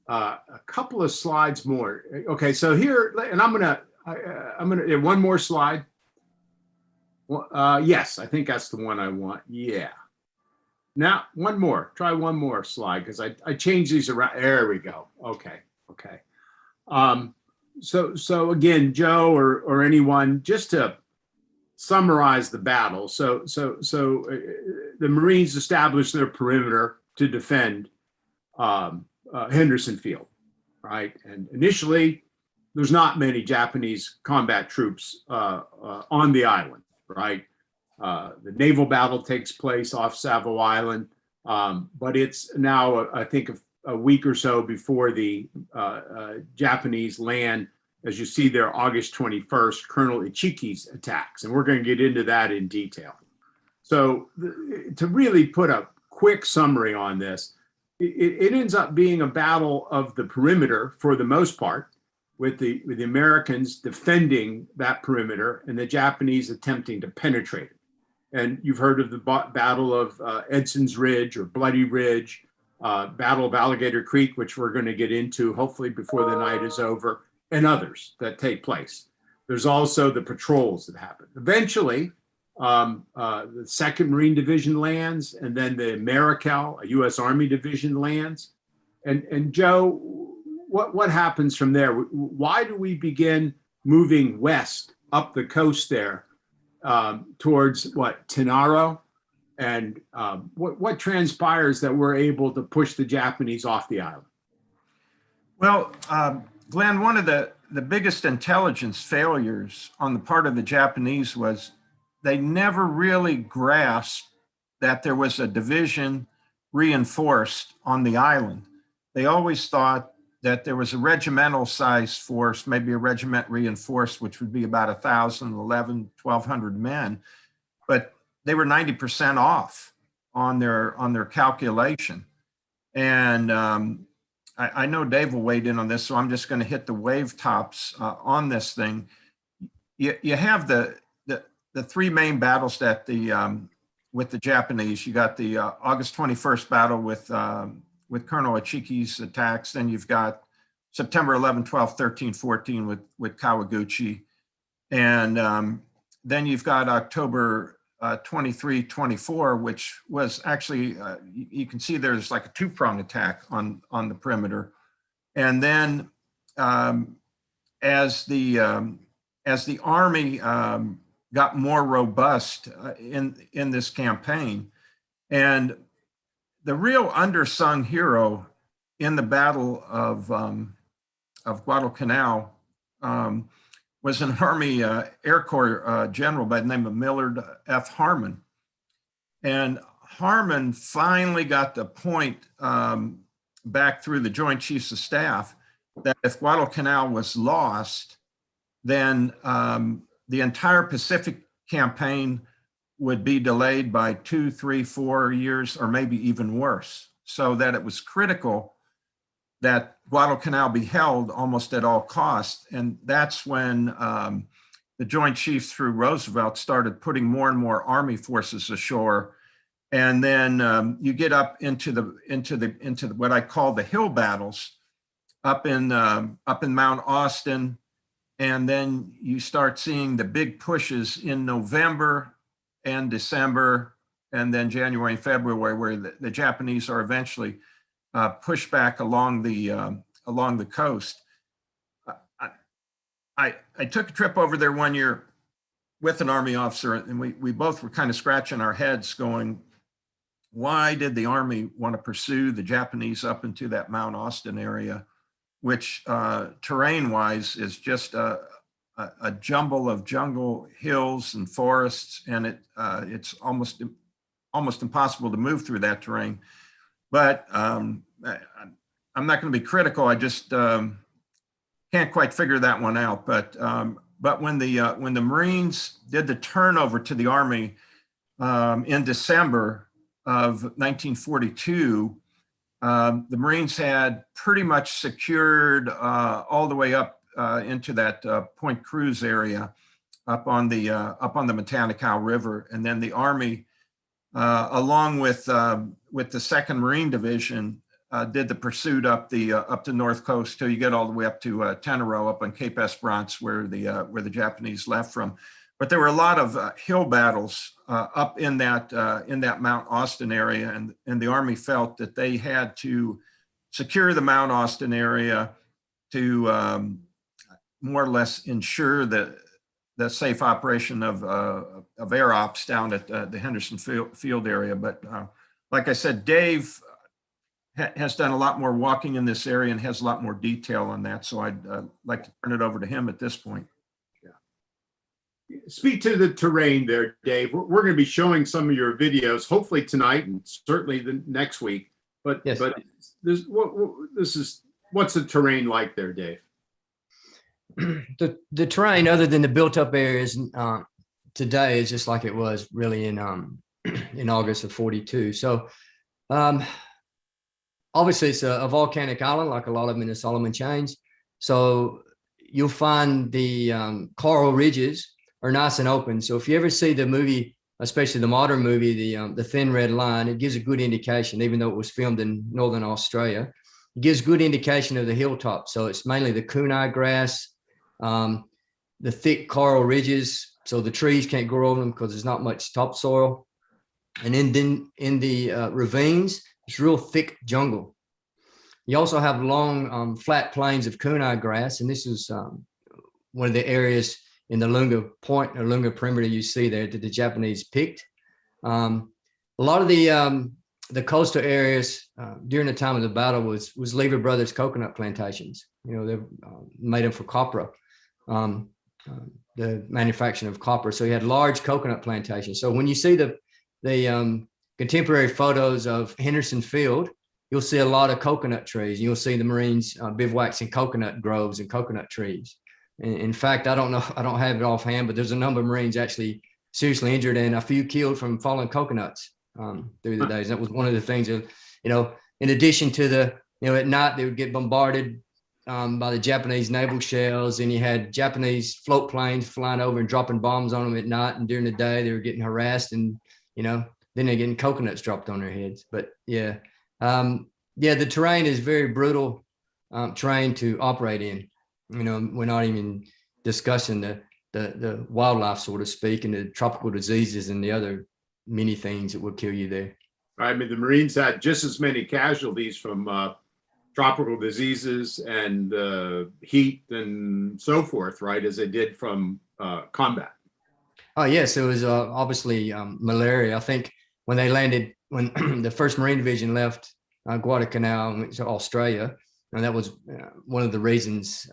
a couple of slides more. Okay, so here, and I'm gonna one more slide. Yes, I think that's the one I want. Yeah. Now one more. Try one more slide because I changed these around. There we go. Okay. Okay. So again, Joe or anyone, just to summarize the battle. So the Marines established their perimeter to defend Henderson Field, right? And initially, there's not many Japanese combat troops on the island, right? The naval battle takes place off Savo Island, but it's now, I think, a week or so before the Japanese land, as you see there, August 21st, Colonel Ichiki's attacks. And we're going to get into that in detail. So to really put a quick summary on this, it ends up being a battle of the perimeter for the most part, with the Americans defending that perimeter and the Japanese attempting to penetrate it. And you've heard of the Battle of Edson's Ridge or Bloody Ridge, Battle of Alligator Creek, which we're going to get into hopefully before the night is over, and others that take place. There's also the patrols that happen. Eventually, the 2nd Marine Division lands, and then the Marical, a U.S. Army division lands. And Joe, what happens from there? Why do we begin moving west up the coast there towards Tenaro? And what transpires that we're able to push the Japanese off the island? Well, Glenn, one of the biggest intelligence failures on the part of the Japanese was they never really grasped that there was a division reinforced on the island. They always thought that there was a regimental size force, maybe a regiment reinforced, which would be about 1,000, 1,200 men, but they were 90% off on their calculation. And I know Dave will weigh in on this, so I'm just going to hit the wave tops on this thing. You have the 3 main battles that with the Japanese. You got the August 21st battle with Colonel Ichiki's attacks. Then you've got September 11, 12, 13, 14 with Kawaguchi. And then you've got October 23, 24, which was actually, you can see there's like a 2-prong attack on the perimeter. And then as the Army got more robust in this campaign, and the real undersung hero in the Battle of Guadalcanal was an Army Air Corps general by the name of Millard F. Harmon. And Harmon finally got the point back through the Joint Chiefs of Staff that if Guadalcanal was lost, then the entire Pacific campaign would be delayed by 2, 3, 4 years, or maybe even worse. So that it was critical that Guadalcanal be held almost at all costs. And that's when the Joint Chiefs through Roosevelt started putting more and more Army forces ashore. And then you get up into what I call the hill battles up in Mount Austin. And then you start seeing the big pushes in November and December, and then January and February, where the Japanese are eventually pushed back along the coast. I took a trip over there one year with an Army officer, and we both were kind of scratching our heads going, why did the Army want to pursue the Japanese up into that Mount Austin area, which terrain-wise is just a jumble of jungle, hills, and forests, and it's almost impossible to move through that terrain. But I'm not going to be critical. I just can't quite figure that one out. But when the Marines did the turnover to the Army in December of 1942, the Marines had pretty much secured all the way up into that Point Cruz area up on the Matanicow River, and then the Army, along with the 2nd Marine Division, did the pursuit up the north coast till you get all the way up to Tenero up on Cape Esperance, where the Japanese left from. But there were a lot of hill battles up in that Mount Austin area, and the Army felt that they had to secure the Mount Austin area to more or less ensure the safe operation of air ops down at the Henderson Field area. But like I said, Dave has done a lot more walking in this area and has a lot more detail on that. So I'd like to turn it over to him at this point. Speak to the terrain there, Dave. We're going to be showing some of your videos, hopefully tonight and certainly the next week. But Yes. but what's the terrain like there, Dave? The terrain, other than the built-up areas today, is just like it was really in August of '42. So obviously it's a volcanic island, like a lot of them in the Solomon Chains. So you'll find the coral ridges are nice and open. So if you ever see the movie, especially the modern movie, the Thin Red Line, it gives a good indication, even though it was filmed in Northern Australia, it gives good indication of the hilltop. So it's mainly the kunai grass, the thick coral ridges, so the trees can't grow over them because there's not much topsoil. And then in the ravines, it's real thick jungle. You also have long, flat plains of kunai grass, and this is one of the areas in the Lunga Point or Lunga perimeter you see there that the Japanese picked. A lot of the coastal areas during the time of the battle was Lever Brothers coconut plantations. You know, they made them for copra, the manufacturing of copper. So you had large coconut plantations. So when you see the contemporary photos of Henderson Field, you'll see a lot of coconut trees. You'll see the Marines bivouacs in coconut groves and coconut trees. In fact, I don't know, I don't have it offhand, but there's a number of Marines actually seriously injured and a few killed from falling coconuts through the days. That was one of the things that, you know, in addition to at night they would get bombarded by the Japanese naval shells, and you had Japanese float planes flying over and dropping bombs on them at night. And during the day they were getting harassed, and, you know, then they're getting coconuts dropped on their heads. But yeah, the terrain is very brutal terrain to operate in. You know, we're not even discussing the wildlife, so to speak, and the tropical diseases and the other many things that will kill you there. I mean, the Marines had just as many casualties from tropical diseases and heat and so forth, right, as they did from combat. Oh, yes, it was obviously malaria. I think when they landed, when the 1st Marine Division left Guadalcanal and went to Australia, and that was one of the reasons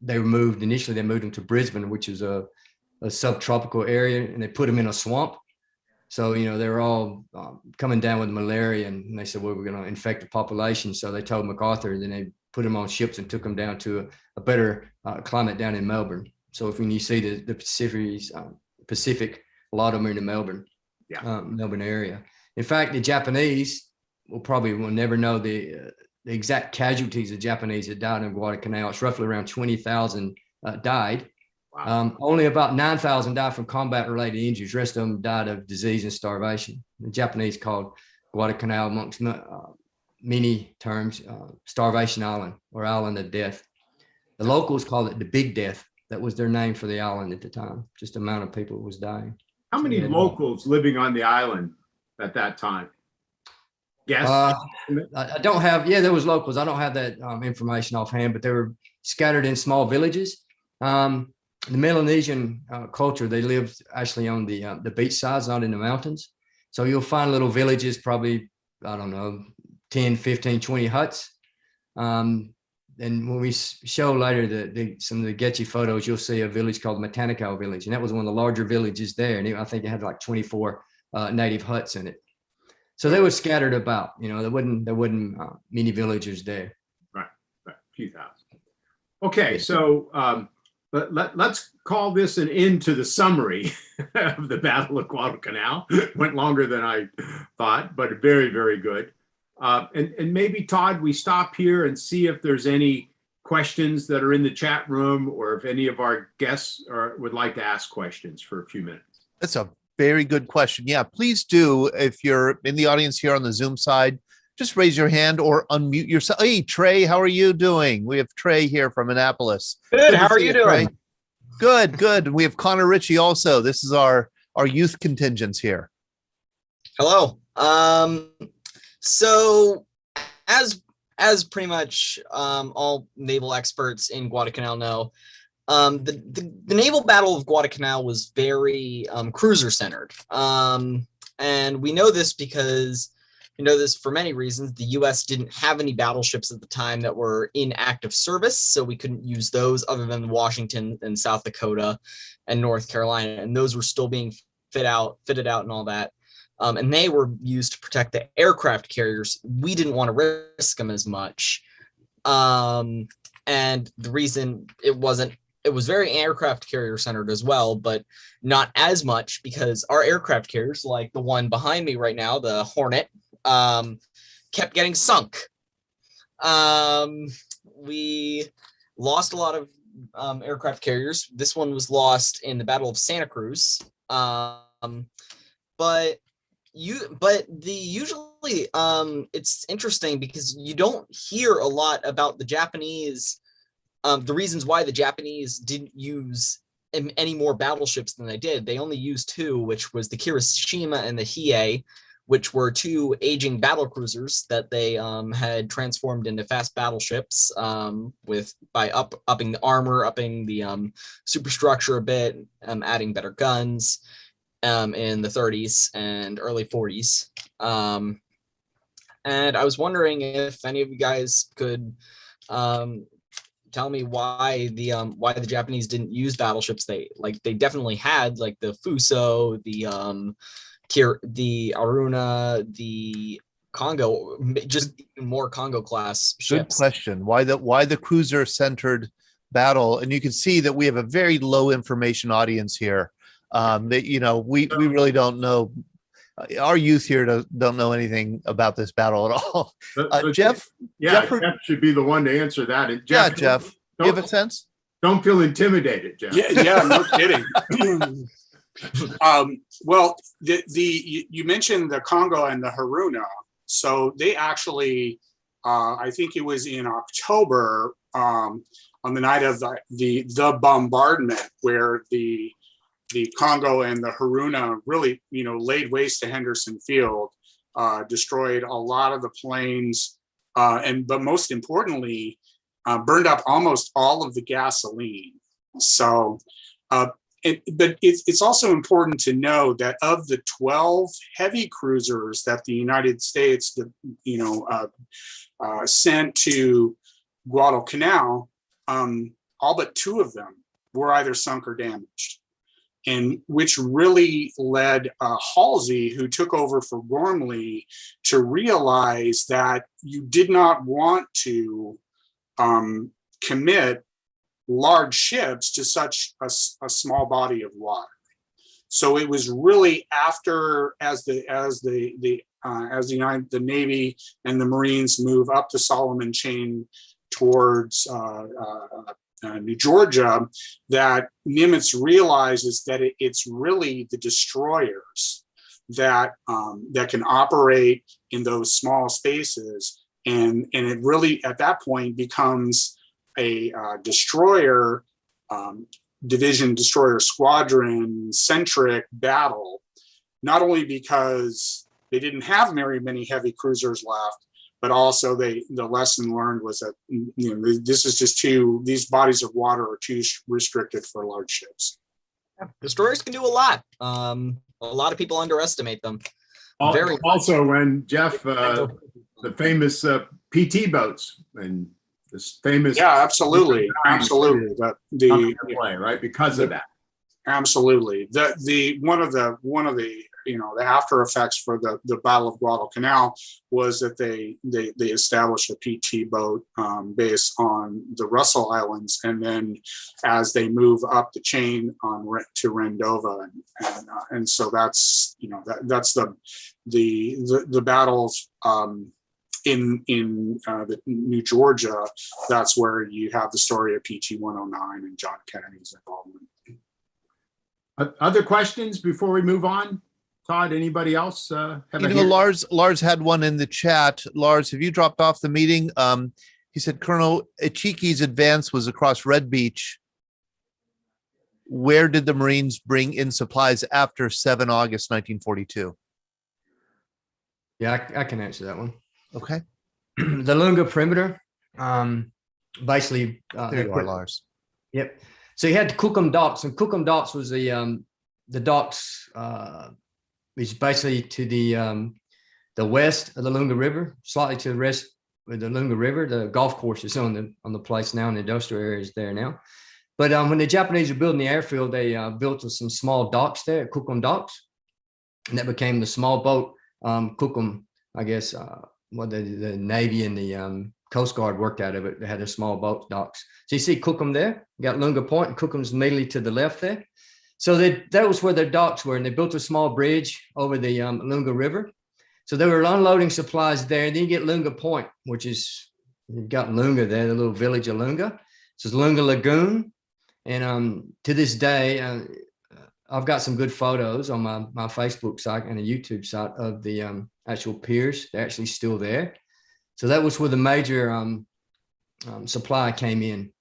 they moved. Initially, they moved them to Brisbane, which is a subtropical area, and they put them in a swamp. So, you know, they were all coming down with malaria, and they said, well, we're going to infect the population. So they told MacArthur, then they put them on ships and took them down to a better climate down in Melbourne. So when you see the Pacific, a lot of them are in the Melbourne area. In fact, the Japanese will never know the exact casualties of Japanese that died in Guadalcanal. It's roughly around 20,000 died. Wow. Only about 9,000 died from combat-related injuries. The rest of them died of disease and starvation. The Japanese called Guadalcanal, amongst many terms, Starvation Island or Island of Death. The locals called it the Big Death. That was their name for the island at the time. Just the amount of people was dying. How many locals living on the island at that time? Yes. I don't have, there was locals. I don't have that information offhand, but they were scattered in small villages. The Melanesian culture, they lived actually on the beach sides, not in the mountains. So you'll find little villages, probably, I don't know, 10, 15, 20 huts. And when we show later some of the Gecchi photos, you'll see a village called Matanicow Village. And that was one of the larger villages there. And I think it had like 24 native huts in it. So they were scattered about, you know, there wasn't many villagers there. Right, a few thousand. Okay, so let's call this an end to the summary of the Battle of Guadalcanal. Went longer than I thought, but very, very good. And maybe, Todd, we stop here and see if there's any questions that are in the chat room, or if any of our guests would like to ask questions for a few minutes. That's a very good question. Yeah, please do. If you're in the audience here on the Zoom side, just raise your hand or unmute yourself. Hey, Trey, how are you doing? We have Trey here from Annapolis. Good. How to are see you doing? Trey. Good, good. We have Connor Ritchie also. This is our youth contingents here. Hello. So as pretty much all naval experts in Guadalcanal know, the naval battle of Guadalcanal was very cruiser centered. And we know this because for many reasons. The US didn't have any battleships at the time that were in active service, so we couldn't use those other than Washington and South Dakota and North Carolina, and those were still being fitted out and all that. And they were used to protect the aircraft carriers. We didn't want to risk them as much. And the reason it was very aircraft carrier centered as well, but not as much because our aircraft carriers, like the one behind me right now, the Hornet, kept getting sunk. We lost a lot of aircraft carriers. This one was lost in the Battle of Santa Cruz. But usually it's interesting because you don't hear a lot about the Japanese, the reasons why the Japanese didn't use any more battleships than they did. They only used two, which was the Kirishima and the Hiei, which were two aging battle cruisers that they had transformed into fast battleships by upping the armor, upping the superstructure a bit, adding better guns in the 30s and early 40s. And I was wondering if any of you guys could tell me why the Japanese didn't use battleships. They definitely had like the Fuso, the Aruna, the Congo, just even more Congo class ships. Good question. Why the cruiser centered battle? And you can see that we have a very low information audience here. That we really don't know. Our youth here don't know anything about this battle at all. Jeff, Jeff should be the one to answer that. And Jeff, Jeff, do you have a sense? Don't feel intimidated, Jeff. Yeah, no kidding. Well, you mentioned the Congo and the Haruna. So they actually, I think it was in October, on the night of the bombardment, where the Congo and the Haruna really, laid waste to Henderson Field, destroyed a lot of the planes, but most importantly, burned up almost all of the gasoline. So, but it's also important to know that of the 12 heavy cruisers that the United States, sent to Guadalcanal, all but 2 of them were either sunk or damaged. And which really led Halsey, who took over for Gormley, to realize that you did not want to commit large ships to such a small body of water. So it was really after, as the Navy and the Marines move up the Solomon chain towards New Georgia, that Nimitz realizes that it's really the destroyers that can operate in those small spaces, and it really at that point becomes a destroyer division, destroyer squadron centric battle. Not only because they didn't have very many heavy cruisers left, but also the lesson learned was that this is just these bodies of water are too restricted for large ships. Destroyers can do a lot. A lot of people underestimate them. Also, when Jeff, the famous PT boats and this famous absolutely the play, right, because of that. Absolutely. One of the the after effects for the Battle of Guadalcanal was that they established a PT boat base on the Russell Islands, and then as they move up the chain to Rendova, and so that's that's the battles in the New Georgia, that's where you have the story of PG 109 and John Kennedy's involvement. Other questions before we move on? Todd, anybody else? Lars had one in the chat. Lars, have you dropped off the meeting? He said Colonel Ichiki's advance was across Red Beach. Where did the Marines bring in supplies after 7 August 1942? Yeah, I can answer that one. Okay. The Lunga perimeter, basically. There you are, Lars. Yep. So you had the Cookham Docks, and Cookham Docks was the docks, is basically to the west of the Lunga River, slightly to the west of the Lunga River. The golf course is on the place now, and the industrial area is there now. But when the Japanese were building the airfield, they built some small docks there at Cookham Docks, and that became the small boat Cookham, I guess, the Navy and the Coast Guard worked out of it. They had their small boat docks. So you see Cookham there, you got Lunga Point, and Cookham's immediately to the left there. So that was where their docks were, and they built a small bridge over the Lunga River. So they were unloading supplies there. And then you get Lunga Point, which is, you've got Lunga there, the little village of Lunga. So it's Lunga Lagoon. And to this day, I've got some good photos on my Facebook site and a YouTube site of the actual piers. They're actually still there. So that was where the major supply came in,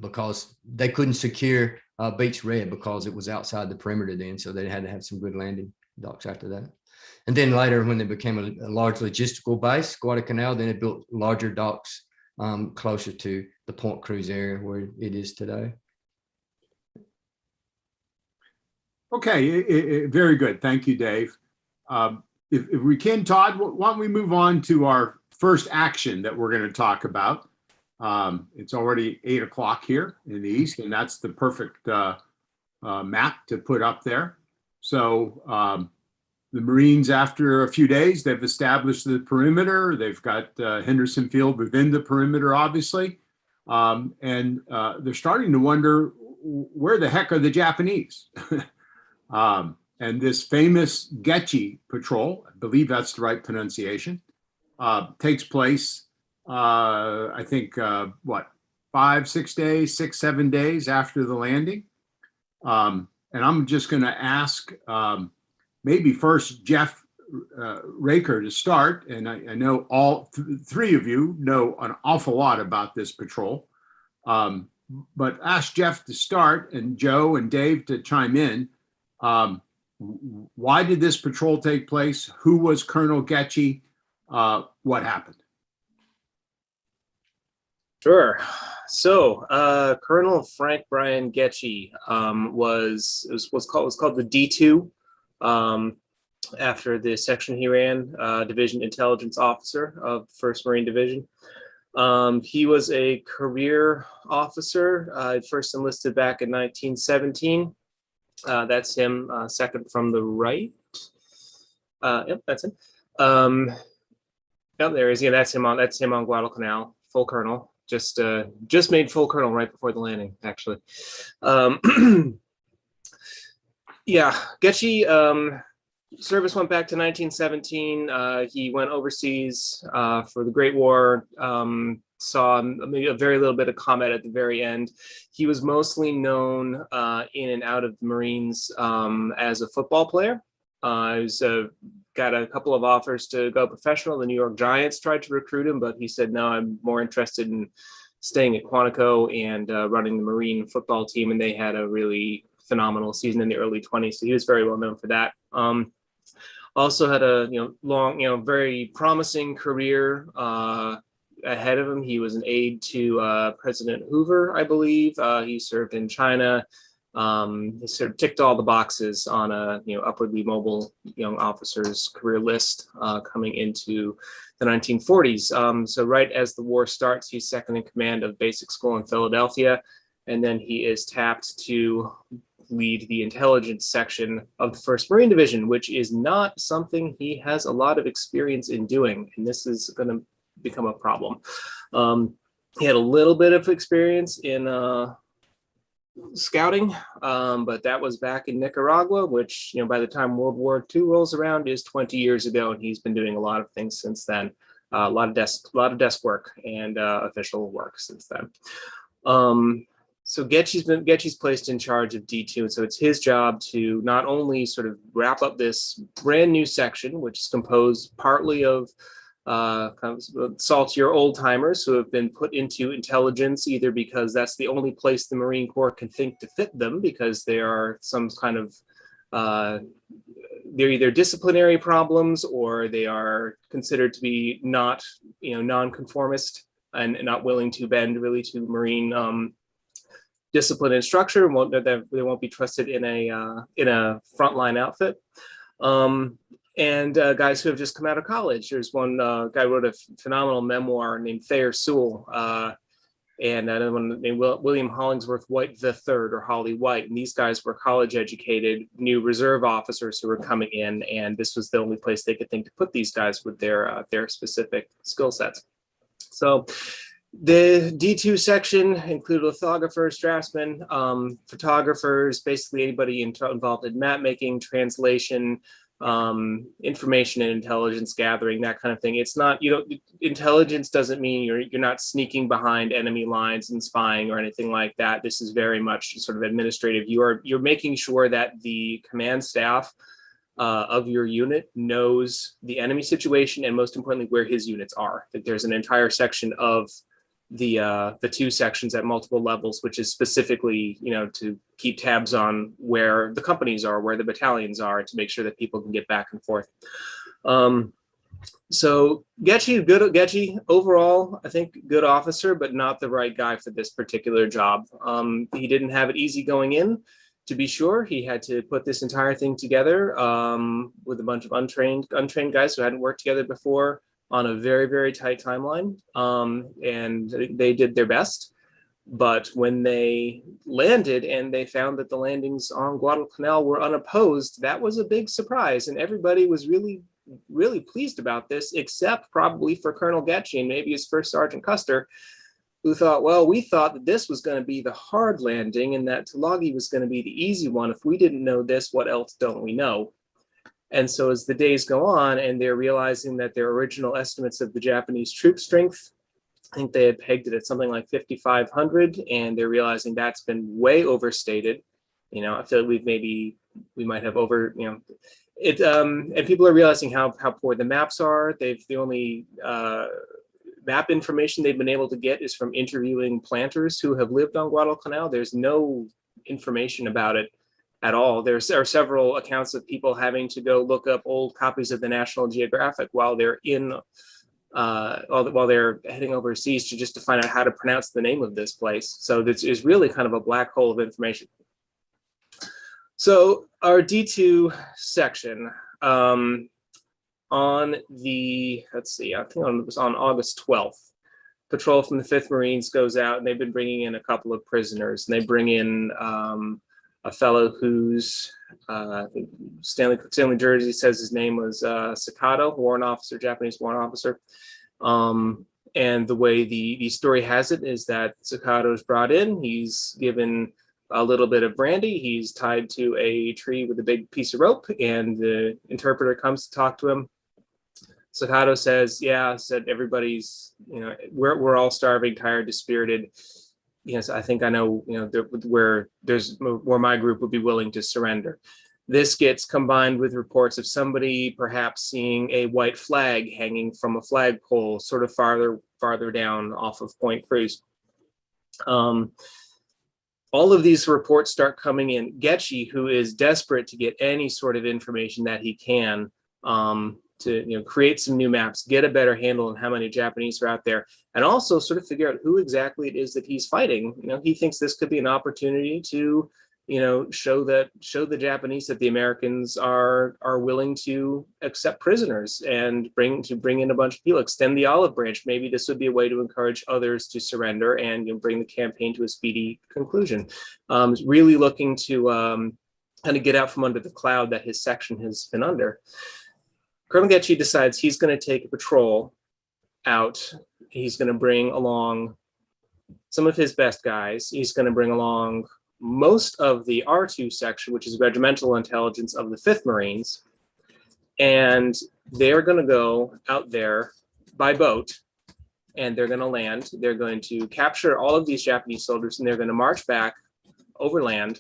because they couldn't secure Beach Red because it was outside the perimeter then. So they had to have some good landing docks after that. And then later, when they became a large logistical base, Guadalcanal, then it built larger docks closer to the Point Cruz area where it is today. Okay, very good. Thank you, Dave. If we can, Todd, why don't we move on to our first action that we're going to talk about? It's already 8 o'clock here in the East, and that's the perfect map to put up there. So the Marines, after a few days, they've established the perimeter. They've got Henderson Field within the perimeter, obviously. And they're starting to wonder, where the heck are the Japanese? And this famous Gecchi Patrol, I believe that's the right pronunciation, takes place, I think, 6, 7 days after the landing. And I'm just going to ask maybe first Jeff Raker to start. And I know all three of you know an awful lot about this patrol. But ask Jeff to start, and Joe and Dave to chime in. Why did this patrol take place? Who was Colonel Gecchi? What happened? Sure. So Colonel Frank Brian Gecchi was called the D2 after the section he ran, Division Intelligence Officer of 1st Marine Division. He was a career officer, first enlisted back in 1917. That's him, second from the right. Yep, that's him. Yep, there he is. Yeah, that's him on Guadalcanal, full colonel. Just made full colonel right before the landing, actually. Yeah, Gecchi service went back to 1917. He went overseas for the Great War. Saw maybe a very little bit of combat at the very end. He was mostly known in and out of the Marines as a football player. He's got a couple of offers to go professional. The New York Giants tried to recruit him, but he said, no, I'm more interested in staying at Quantico and running the Marine football team. And they had a really phenomenal season in the early 20s. So he was very well known for that. Also had a long, very promising career ahead of him. He was an aide to President Hoover, I believe. He served in China. He sort of ticked all the boxes on a upwardly mobile young officer's career list coming into the 1940s. So right as the war starts, he's second in command of basic school in Philadelphia, and then he is tapped to lead the intelligence section of the 1st Marine Division, which is not something he has a lot of experience in doing, and this is going to become a problem. He had a little bit of experience in scouting, but that was back in Nicaragua, which by the time World War II rolls around is 20 years ago, and he's been doing a lot of things since then. A lot of desk work and official work since then. So Gecchi's placed in charge of D2, and so it's his job to not only sort of wrap up this brand new section, which is composed partly of kind of saltier old timers who have been put into intelligence, either because that's the only place the Marine Corps can think to fit them, because they are some kind of they're either disciplinary problems or they are considered to be not, non-conformist and not willing to bend really to Marine discipline and structure. They won't be trusted in a frontline outfit. And guys who have just come out of college. There's one guy who wrote a phenomenal memoir named Thayer Sewell, and another one named William Hollingsworth White III, or Holly White. And these guys were college educated, new reserve officers who were coming in, and this was the only place they could think to put these guys with their specific skill sets. So the D2 section included lithographers, draftsmen, photographers, basically anybody involved in map making, translation, information and intelligence gathering, that kind of thing. It's not, intelligence doesn't mean you're not sneaking behind enemy lines and spying or anything like that. This is very much sort of administrative. You're making sure that the command staff of your unit knows the enemy situation, and most importantly, where his units are. That there's an entire section of the two sections at multiple levels, which is specifically, to keep tabs on where the companies are, where the battalions are, to make sure that people can get back and forth. So Gecchi overall, I think good officer, but not the right guy for this particular job. He didn't have it easy going in, to be sure. He had to put this entire thing together with a bunch of untrained guys who hadn't worked together before, on a very, very tight timeline, and they did their best. But when they landed and they found that the landings on Guadalcanal were unopposed, that was a big surprise, and everybody was really, really pleased about this, except probably for Colonel Gecchi and maybe his first Sergeant Custer, who thought, well, we thought that this was going to be the hard landing and that Tulagi was going to be the easy one. If we didn't know this, what else don't we know? And so as the days go on and they're realizing that their original estimates of the Japanese troop strength, I think they had pegged it at something like 5,500, and they're realizing that's been way overstated. I feel like we might have it. And people are realizing how poor the maps are. The only map information they've been able to get is from interviewing planters who have lived on Guadalcanal. There's no information about it at all. There are several accounts of people having to go look up old copies of the National Geographic while they're while they're heading overseas to find out how to pronounce the name of this place. So this is really kind of a black hole of information. So our D2 section, on the, let's see, I think it was on August 12th, patrol from the 5th Marines goes out, and they've been bringing in a couple of prisoners, and they bring in a fellow who's, I think Stanley Jersey says his name was Sakato, warrant officer, Japanese warrant officer. And the way the story has it is that Sakato's brought in, he's given a little bit of brandy, he's tied to a tree with a big piece of rope, and the interpreter comes to talk to him. Sakato says, everybody's, we're all starving, tired, dispirited. Yes, I think I know, where my group would be willing to surrender. This gets combined with reports of somebody perhaps seeing a white flag hanging from a flagpole sort of farther down off of Point Cruz. All of these reports start coming in. Gecchi, who is desperate to get any sort of information that he can, to create some new maps, get a better handle on how many Japanese are out there, and also sort of figure out who exactly it is that he's fighting. He thinks this could be an opportunity to, show the Japanese that the Americans are willing to accept prisoners and bring in a bunch of people, extend the olive branch. Maybe this would be a way to encourage others to surrender and bring the campaign to a speedy conclusion. Really looking to kind of get out from under the cloud that his section has been under. Colonel Gecchi decides he's going to take a patrol out. He's going to bring along some of his best guys. He's going to bring along most of the R2 section, which is regimental intelligence of the 5th Marines. And they're going to go out there by boat, and they're going to land. They're going to capture all of these Japanese soldiers, and they're going to march back overland,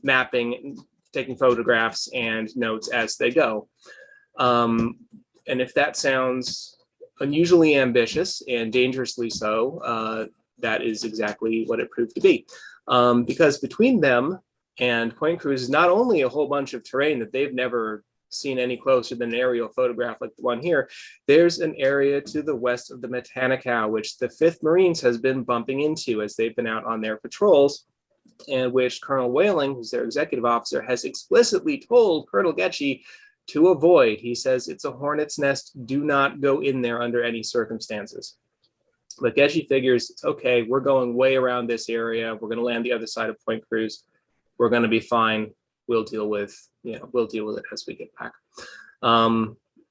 mapping, taking photographs and notes as they go. And if that sounds unusually ambitious and dangerously so, that is exactly what it proved to be. Because between them and Point Cruz is not only a whole bunch of terrain that they've never seen any closer than an aerial photograph like the one here, there's an area to the west of the Matanacow, which the 5th Marines has been bumping into as they've been out on their patrols, and which Colonel Whaling, who's their executive officer, has explicitly told Colonel Gecchi to avoid. He says it's a hornet's nest. Do not go in there under any circumstances. But Gecchi figures, it's okay, we're going way around this area. We're going to land the other side of Point Cruz. We're going to be fine. We'll deal with it as we get back.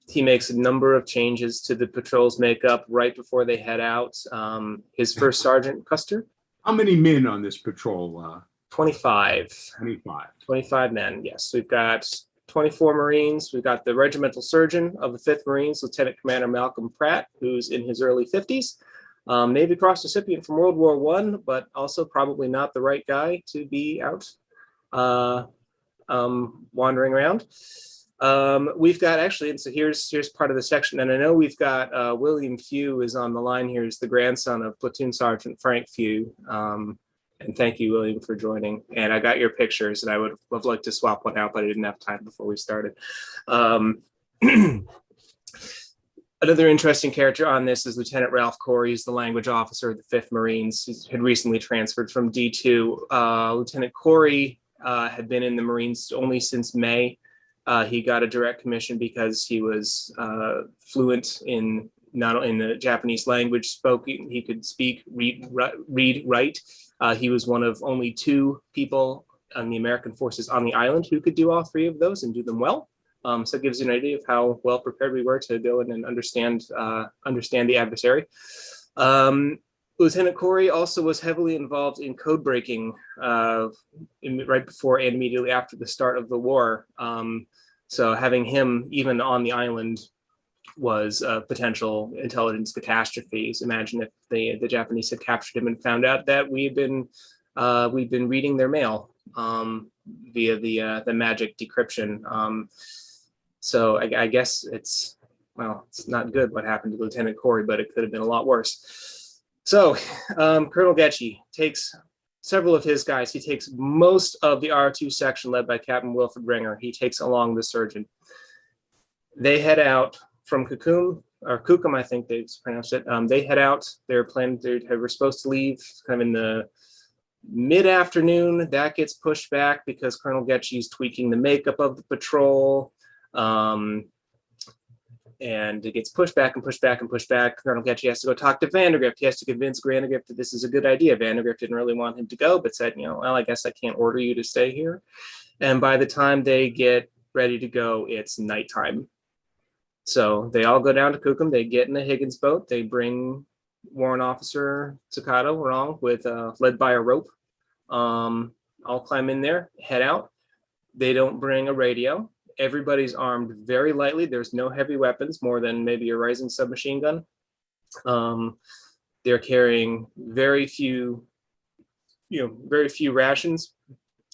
He makes a number of changes to the patrol's makeup right before they head out. His first sergeant, Custer. How many men on this patrol? 25. 25. 25 men, yes. We've got 24 Marines. We've got the regimental surgeon of the 5th Marines, Lieutenant Commander Malcolm Pratt, who's in his early 50s. Navy Cross recipient from World War I, but also probably not the right guy to be out wandering around. We've got actually, and so here's part of the section, and I know we've got William Few is on the line here, is the grandson of Platoon Sergeant Frank Few. And thank you, William, for joining. And I got your pictures, and I would have liked to swap one out, but I didn't have time before we started. Another interesting character on this is Lieutenant Ralph Cory. He's the language officer of the 5th Marines. He had recently transferred from D2. Lieutenant Cory had been in the Marines only since May. He got a direct commission because he was fluent in the Japanese language. He could speak, read, write. He was one of only 2 people on the American forces on the island who could do all 3 of those and do them well. So it gives you an idea of how well prepared we were to go in and understand the adversary. Lieutenant Cory also was heavily involved in code breaking right before and immediately after the start of the war. So having him even on the island was a potential intelligence catastrophe. So imagine if the Japanese had captured him and found out that we'd been reading their mail via the magic decryption. So I guess it's not good what happened to Lieutenant Cory, but it could have been a lot worse. So Colonel Gecchi takes several of his guys. He takes most of the R2 section led by Captain Wilfred Ringer. He takes along the surgeon. They head out from Kukum, I think they pronounced it. They head out. They're planning. They were supposed to leave kind of in the mid-afternoon. That gets pushed back because Colonel Gecchi is tweaking the makeup of the patrol. And it gets pushed back and pushed back and pushed back. Colonel Gecchi has to go talk to Vandergrift. He has to convince Vandergrift that this is a good idea. Vandergrift didn't really want him to go, but said, well, I guess I can't order you to stay here. And by the time they get ready to go, it's nighttime. So they all go down to Kukum. They get in a Higgins boat. They bring Warrant Officer Tsukato along with led by a rope. All climb in there, head out. They don't bring a radio. Everybody's armed very lightly. There's no heavy weapons more than maybe a Rising submachine gun. They're carrying very few rations,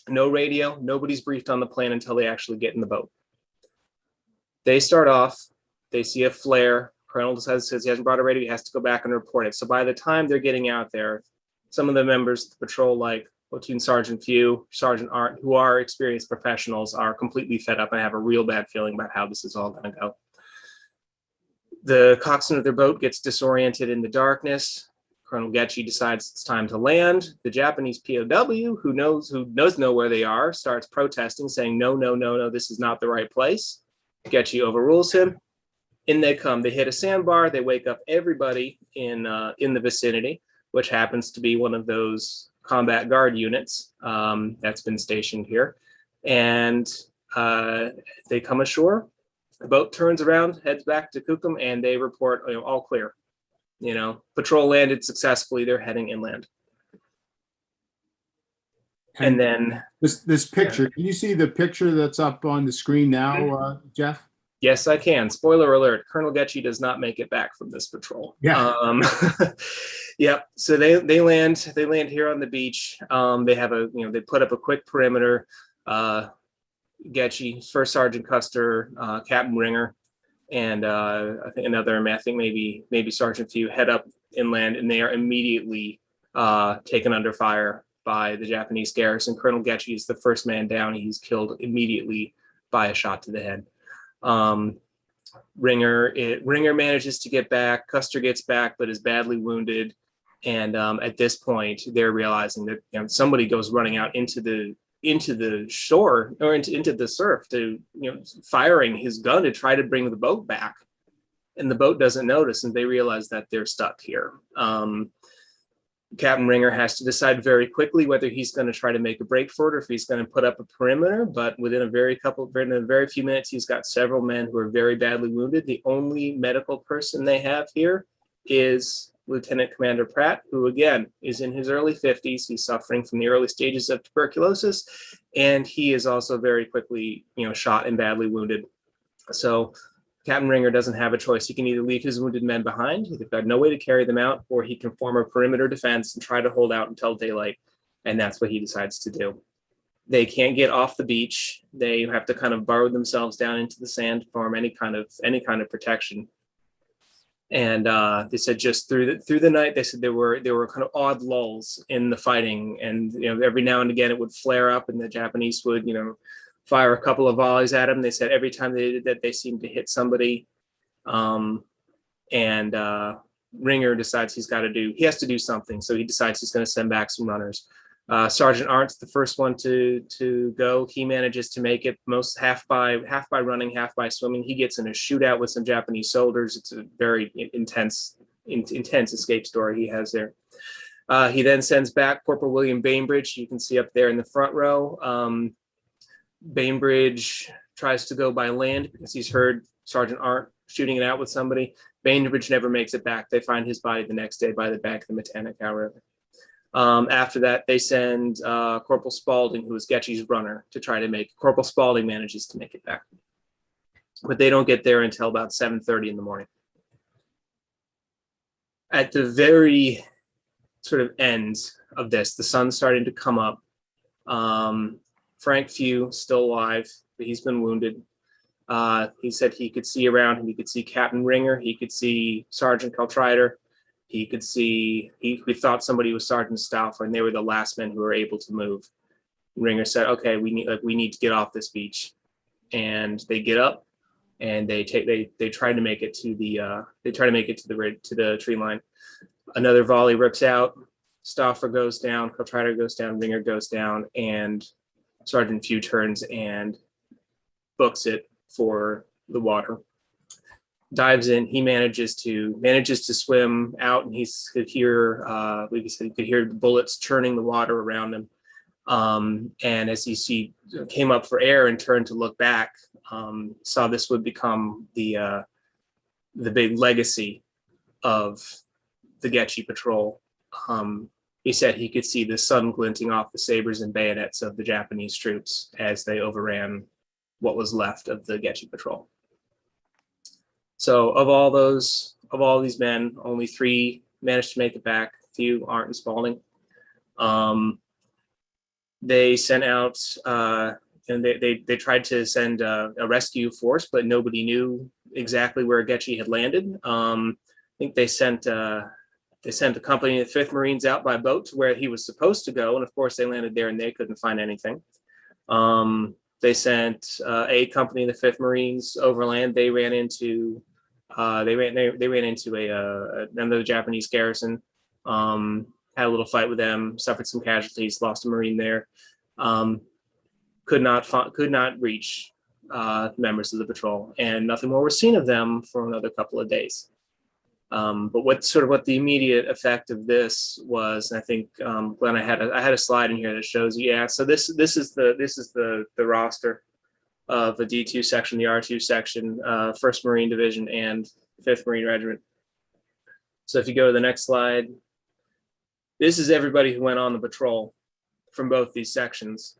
no radio. Nobody's briefed on the plan until they actually get in the boat. They start off. They see a flare. Colonel says he hasn't brought a radio. He has to go back and report it. So by the time they're getting out there, some of the members of the patrol, like Platoon Sergeant Few, Sergeant Art, who are experienced professionals, are completely fed up and have a real bad feeling about how this is all going to go. The coxswain of their boat gets disoriented in the darkness. Colonel Gecchi decides it's time to land. The Japanese POW, who knows where they are, starts protesting, saying, no, this is not the right place. Gecchi overrules him. In they come. They hit a sandbar. They wake up everybody in the vicinity, which happens to be one of those combat guard units that's been stationed here. And they come ashore. The boat turns around, heads back to Kukum, and they report all clear. Patrol landed successfully. They're heading inland. And then this picture, can you see the picture that's up on the screen now, Jeff? Yes, I can. Spoiler alert: Colonel Gecchi does not make it back from this patrol. Yeah. Yep. So they land here on the beach. They have they put up a quick perimeter. Gecchi, First Sergeant Custer, Captain Ringer, and I think another. I think maybe Sergeant Few head up inland, and they are immediately taken under fire by the Japanese garrison. Colonel Gecchi is the first man down. He's killed immediately by a shot to the head. Ringer manages to get back. Custer gets back, but is badly wounded. And at this point, they're realizing that somebody goes running out into the shore or into the surf to firing his gun to try to bring the boat back, and the boat doesn't notice, and they realize that they're stuck here. Captain Ringer has to decide very quickly whether he's going to try to make a break for it or if he's going to put up a perimeter. But within a very few minutes, he's got several men who are very badly wounded. The only medical person they have here is Lieutenant Commander Pratt, who again is in his early 50s. He's suffering from the early stages of tuberculosis, and he is also very quickly, shot and badly wounded. So Captain Ringer doesn't have a choice. He can either leave his wounded men behind, they've got no way to carry them out, or he can form a perimeter defense and try to hold out until daylight. And that's what he decides to do. They can't get off the beach. They have to kind of burrow themselves down into the sand to form any kind of protection. And they said just through the night, they said there were kind of odd lulls in the fighting, and every now and again it would flare up, and the Japanese would fire a couple of volleys at them. They said every time they did that, they seemed to hit somebody. And Ringer decides he has to do something, so he decides he's going to send back some runners. Sergeant Arndt's the first one to go. He manages to make it most half by running, half by swimming. He gets in a shootout with some Japanese soldiers. It's a very intense escape story he has there. He then sends back Corporal William Bainbridge. You can see up there in the front row. Bainbridge tries to go by land because he's heard Sergeant Arndt shooting it out with somebody. Bainbridge never makes it back. They find his body the next day by the bank of the Matanacow River. After that, they send Corporal Spaulding, who is Gecchi's runner, to try to make. Corporal Spaulding manages to make it back, but they don't get there until about 7:30 in the morning. At the very sort of end of this, the sun's starting to come up. Frank Few still alive, but he's been wounded. He said he could see around him. He could see Captain Ringer. He could see Sergeant Caltrider. He could see, we thought somebody was Sergeant Stauffer, and they were the last men who were able to move. Ringer said, "Okay, we need to get off this beach," and they get up and they try to make it to the tree line. Another volley rips out. Stauffer goes down. Caltrider goes down. Ringer goes down, and Sergeant Few turns and books it for the water. Dives in. He manages to swim out, and he could hear, he could hear the bullets churning the water around him. And as he came up for air and turned to look back, saw this would become the big legacy of the Gecchi Patrol. He said he could see the sun glinting off the sabers and bayonets of the Japanese troops as they overran what was left of the Gecchi Patrol. So of all these men, only 3 managed to make it back. Few, Arndt, and Spaulding. They sent out, and they tried to send a rescue force, but nobody knew exactly where Gecchi had landed. I think they sent a company of the 5th Marines out by boat to where he was supposed to go, and of course they landed there and they couldn't find anything. They sent a company of the 5th Marines overland. They ran into another Japanese garrison. Had a little fight with them, suffered some casualties, lost a Marine there. Could not reach members of the patrol, and nothing more was seen of them for another couple of days. But what the immediate effect of this was, and I think Glenn, I had a slide in here that shows you. Yeah, so this is the roster of the D2 section, the R2 section, 1st Marine Division, and 5th Marine Regiment. So if you go to the next slide, this is everybody who went on the patrol from both these sections.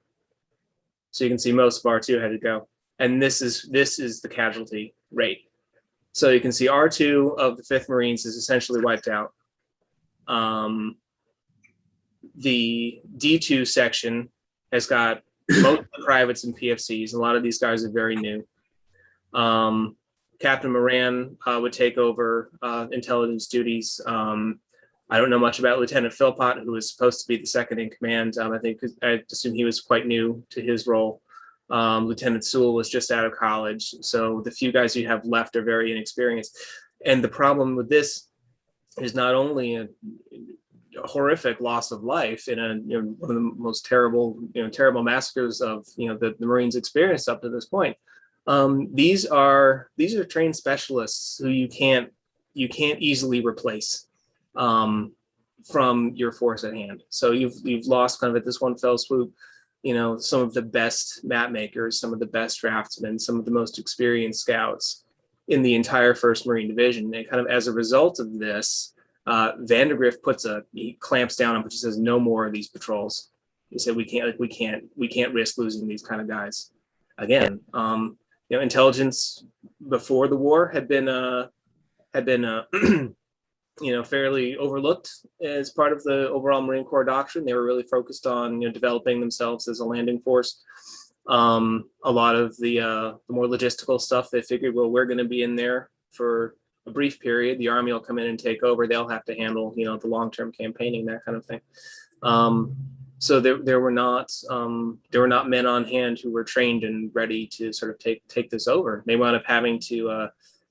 So you can see most of R2 had to go. And this is the casualty rate. So you can see R2 of the 5th Marines is essentially wiped out. The D2 section has got most of the privates and PFCs. A lot of these guys are very new. Captain Moran would take over intelligence duties. I don't know much about Lieutenant Philpott, who was supposed to be the second in command. I assume he was quite new to his role. Lieutenant Sewell was just out of college. So the few guys you have left are very inexperienced. And the problem with this is not only a horrific loss of life in one of the most terrible massacres of the Marines experienced up to this point. These are trained specialists who you can't easily replace from your force at hand. So you've lost kind of at this one fell swoop, some of the best map makers, some of the best draftsmen, some of the most experienced scouts in the entire 1st Marine Division. And kind of as a result of this, Vandergrift he clamps down on, but he says no more of these patrols. He said we can't risk losing these kind of guys again. Intelligence before the war had been fairly overlooked as part of the overall Marine Corps doctrine. They were really focused on developing themselves as a landing force. A lot of the more logistical stuff, they figured, well, we're going to be in there for a brief period. The Army will come in and take over. They'll have to handle the long-term campaigning, that kind of thing. So there were not men on hand who were trained and ready to sort of take this over. They wound up having to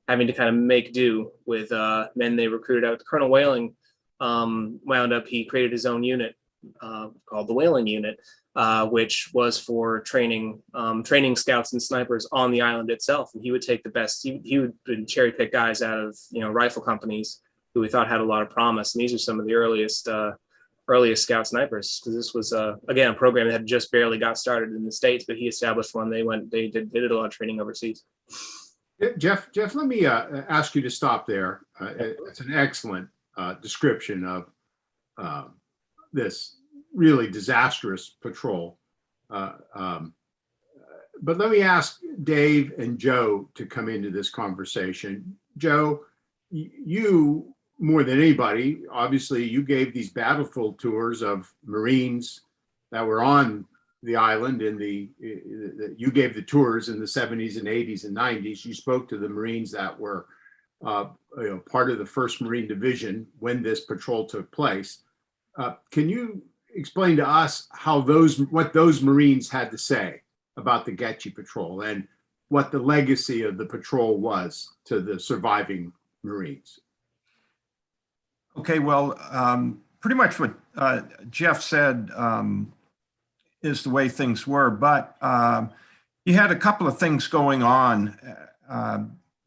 kind of make do with men they recruited out. Colonel Whaling he created his own unit called the Whaling Unit, which was for training scouts and snipers on the island itself. And he would take the best. He would cherry pick guys out of rifle companies who we thought had a lot of promise. And these are some of the earliest scout snipers, because this was again a program that had just barely got started in the States, but he established one. They did a lot of training overseas. Jeff, let me ask you to stop there. It's an excellent description of this really disastrous patrol. But let me ask Dave and Joe to come into this conversation. Joe, you, more than anybody, obviously you gave these battlefield tours of Marines that were on the island you gave the tours in the 70s and 80s and 90s. You spoke to the Marines that were part of the 1st Marine Division when this patrol took place. Can you explain to us what those Marines had to say about the Gecchi Patrol and what the legacy of the patrol was to the surviving Marines? Okay, well, pretty much what Jeff said is the way things were, but you had a couple of things going on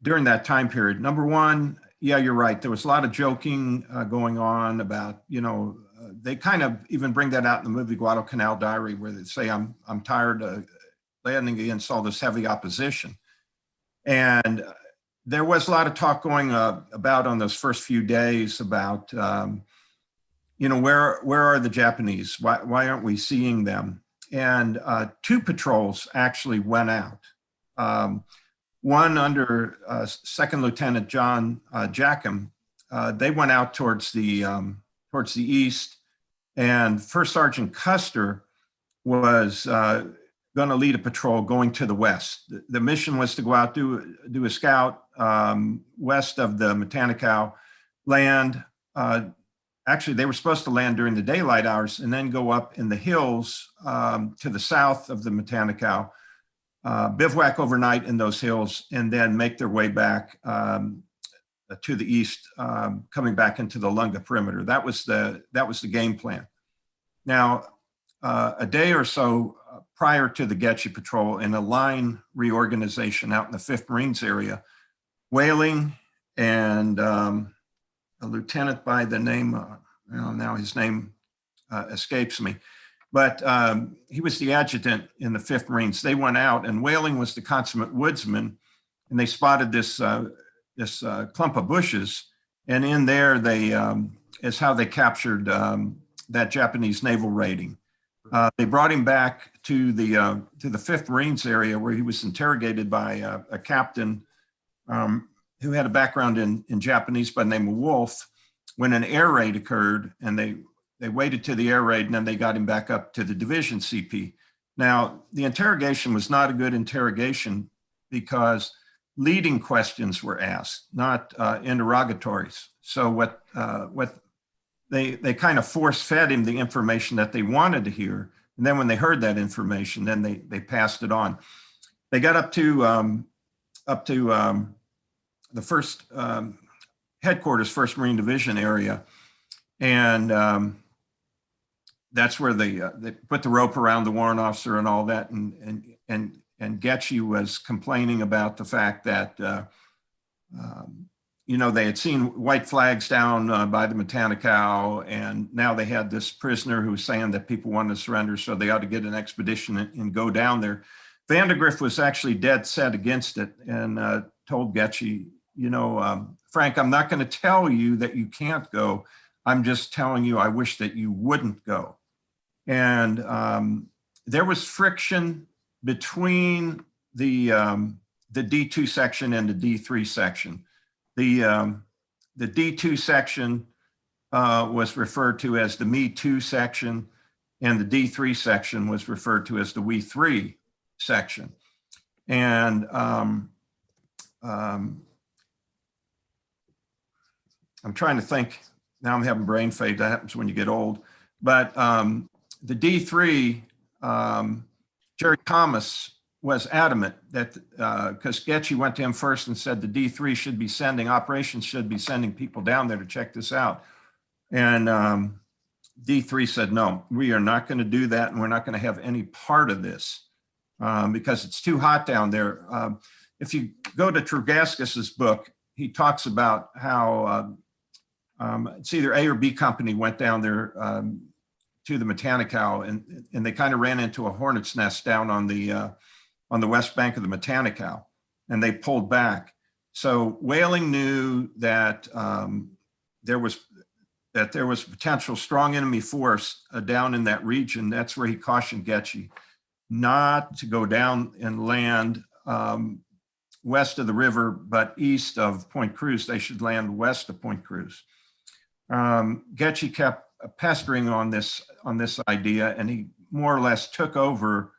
during that time period. Number one, yeah, you're right. There was a lot of joking going on about, they kind of even bring that out in the movie Guadalcanal Diary, where they say, I'm tired of landing against all this heavy opposition. And there was a lot of talk going about on those first few days about, where are the Japanese? Why aren't we seeing them? And 2 patrols actually went out. One under 2nd Lieutenant John Jackham. They went out towards the east, and 1st Sergeant Custer was going to lead a patrol going to the west. The mission was to go out, do a scout west of the Matanikau, land. Actually, they were supposed to land during the daylight hours and then go up in the hills to the south of the Matanikau, bivouac overnight in those hills, and then make their way back to the east, coming back into the Lunga perimeter. That was the game plan. Now, a day or so prior to the Gecchi Patrol, in a line reorganization out in the 5th Marines area, Whaling and a lieutenant by the name, now his name escapes me, but he was the adjutant in the 5th Marines. They went out, and Whaling was the consummate woodsman, and they spotted this clump of bushes, and in there is how they captured that Japanese naval raiding. They brought him back to the 5th Marines area where he was interrogated by a captain who had a background in Japanese by the name of Wolf, when an air raid occurred, and they waited to the air raid, and then they got him back up to the division CP. Now, the interrogation was not a good interrogation because leading questions were asked, not interrogatories. So what they kind of force-fed him the information that they wanted to hear, and then when they heard that information, then they passed it on. They got up to the first headquarters, 1st Marine Division area, and that's where they put the rope around the warrant officer and all that, and Gecchi was complaining about the fact that they had seen white flags down by the Matanicow, and now they had this prisoner who was saying that people wanted to surrender, so they ought to get an expedition and go down there. Vandegrift was actually dead set against it and told Gecchi, Frank, I'm not going to tell you that you can't go. I'm just telling you I wish that you wouldn't go. And there was friction between the D2 section and the D3 section. The D2 section was referred to as the Me Too section, and the D3 section was referred to as the We Three section. And I'm trying to think, now I'm having brain fade, that happens when you get old. But the D3, Jerry Thomas was adamant that, because Gecchi went to him first and said the D3 should be sending, operations should be sending people down there to check this out. And D3 said, no, we are not going to do that, and we're not going to have any part of this because it's too hot down there. If you go to Trugaskis's book, he talks about how it's either A or B company went down there to the Matanicow, and they kind of ran into a hornet's nest down on the west bank of the Matanicow, and they pulled back. So Whaling knew that there was potential strong enemy force down in that region. That's where he cautioned Gecchi not to go down and land west of the river, but east of Point Cruz. They should land west of Point Cruz. Gecchi kept pestering on this idea, and he more or less took over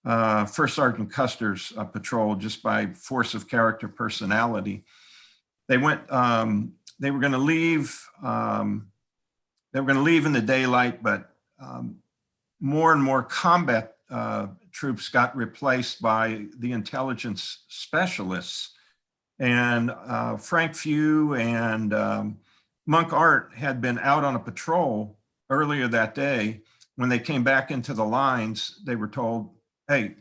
First Sergeant Custer's patrol just by force of character, personality. They went. They were going to leave. They were going to leave in the daylight, but more and more combat troops got replaced by the intelligence specialists. And Frank Few and Monk Art had been out on a patrol earlier that day. When they came back into the lines, they were told, hey,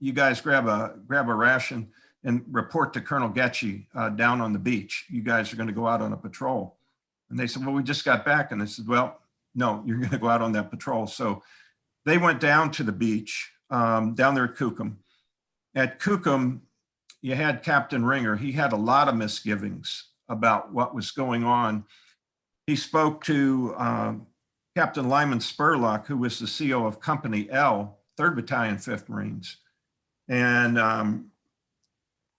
you guys grab a ration and report to Colonel Gecchi down on the beach. You guys are going to go out on a patrol. And they said, well, we just got back. And they said, well, no, you're going to go out on that patrol. So they went down to the beach, down there at Kukum. At Kukum, you had Captain Ringer. He had a lot of misgivings about what was going on. He spoke to Captain Lyman Spurlock, who was the CO of Company L, 3rd Battalion, 5th Marines. And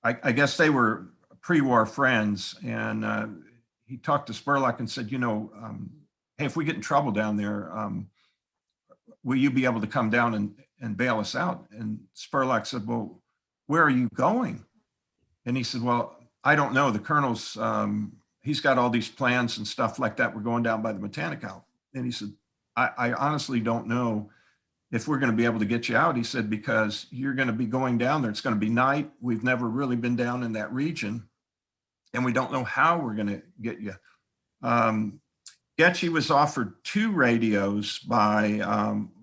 I guess they were pre-war friends. And he talked to Spurlock and said, hey, if we get in trouble down there, will you be able to come down and bail us out? And Spurlock said, well, where are you going? And he said, well, I don't know. The colonel's, he's got all these plans and stuff like that. We're going down by the Matanicow. And he said, I honestly don't know if we're going to be able to get you out. He said, because you're going to be going down there. It's going to be night. We've never really been down in that region, and we don't know how we're going to get you. Gecchi was offered 2 radios by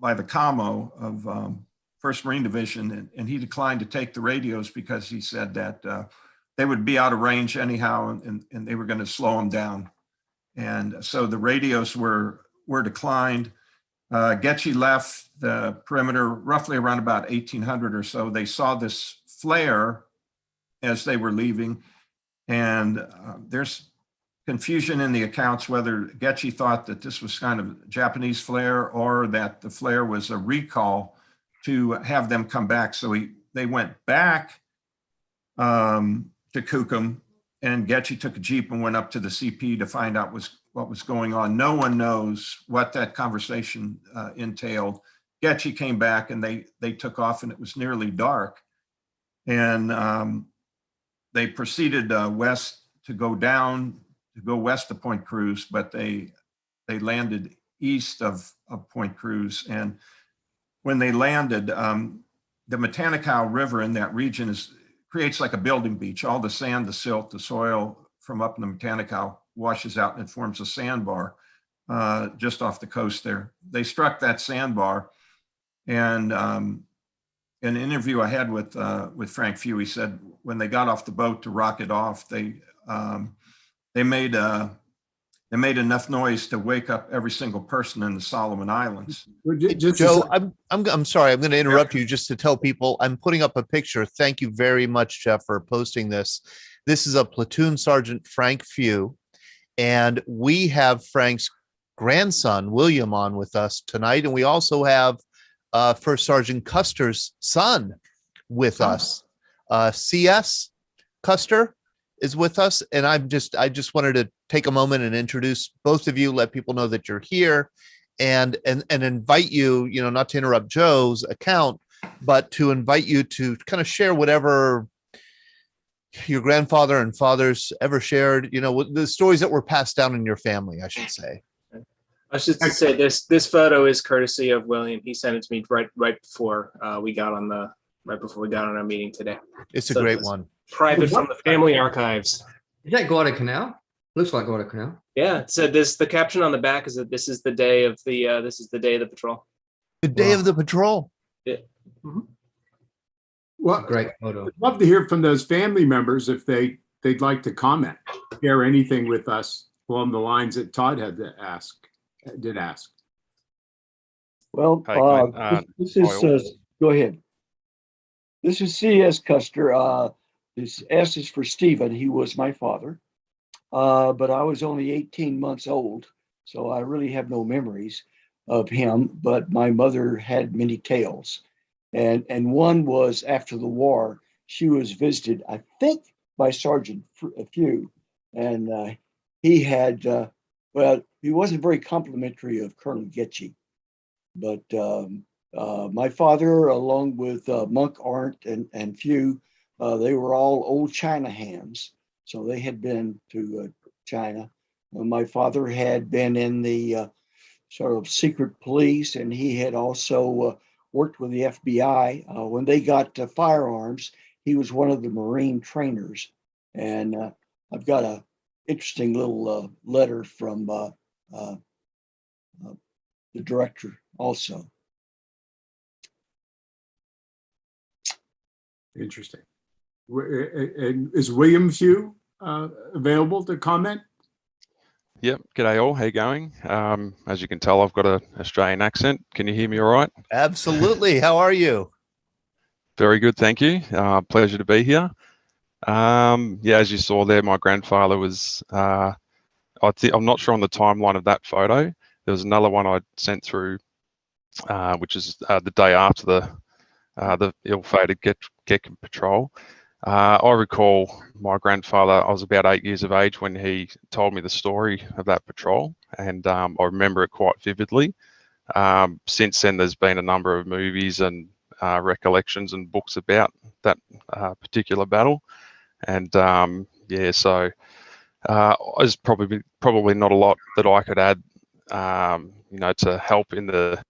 the Camo of 1st Marine Division, and he declined to take the radios because he said that they would be out of range anyhow, and they were going to slow him down. And so the radios were declined. Gecchi left the perimeter roughly around about 1800 or so. They saw this flare as they were leaving, and there's confusion in the accounts whether Gecchi thought that this was kind of a Japanese flare or that the flare was a recall to have them come back. So they went back to Kukum, and Gecchi took a Jeep and went up to the CP to find out what was going on. No one knows what that conversation entailed. Gecchi came back and they took off, and it was nearly dark. And they proceeded west to go west of Point Cruz, but they landed east of Point Cruz. And when they landed, the Matanikau River in that region creates like a building beach. All the sand, the silt, the soil from up in the Matanikau washes out and it forms a sandbar just off the coast there. They struck that sandbar, and in an interview I had with Frank Few, he said when they got off the boat to rocket off, they made enough noise to wake up every single person in the Solomon Islands. Joe, I'm sorry. I'm going to interrupt you just to tell people I'm putting up a picture. Thank you very much, Jeff, for posting this. This is a platoon sergeant, Frank Few, and we have Frank's grandson, William, on with us tonight, and we also have First Sergeant Custer's son with us. CS Custer is with us, and I just wanted to take a moment and introduce both of you, let people know that you're here, and invite you, not to interrupt Joe's account, but to invite you to kind of share whatever your grandfather and fathers ever shared, the stories that were passed down in your family, I should say. I should say this photo is courtesy of William. He sent it to me right before we got on our meeting today. It's a great one. Private from the family archives. Is that Guadalcanal? Looks like Guadalcanal. Yeah. So the caption on the back is that this is the day of the patrol. The day of the patrol. Yeah. Mm-hmm. Well, Great photo. I'd love to hear from those family members if they'd like to comment, share anything with us along the lines that Todd did ask. Well, this is go ahead. This is C.S. Custer. This S is for Stephen. He was my father, but I was only 18 months old, so I really have no memories of him. But my mother had many tales, and one was after the war. She was visited, I think, by Sergeant Few, and he had he wasn't very complimentary of Colonel Gecchi, but my father, along with Monk Arndt and Few, they were all old China hands. So they had been to China. My father had been in the sort of secret police, and he had also worked with the FBI. When they got firearms, he was one of the Marine trainers. And I've got a interesting little letter from the director also. Interesting. And is William Few available to comment? Yep. G'day all. How you going? As you can tell, I've got an Australian accent. Can you hear me all right? Absolutely. How are you? Very good. Thank you. Pleasure to be here. Yeah, as you saw there, my grandfather was, I'm not sure on the timeline of that photo. There was another one I sent through, which is the day after the ill-fated Gecchi Patrol. I recall my grandfather, I was about 8 years of age when he told me the story of that patrol, and I remember it quite vividly. Since then, there's been a number of movies and recollections and books about that particular battle. And yeah, so there's probably not a lot that I could add, to help in the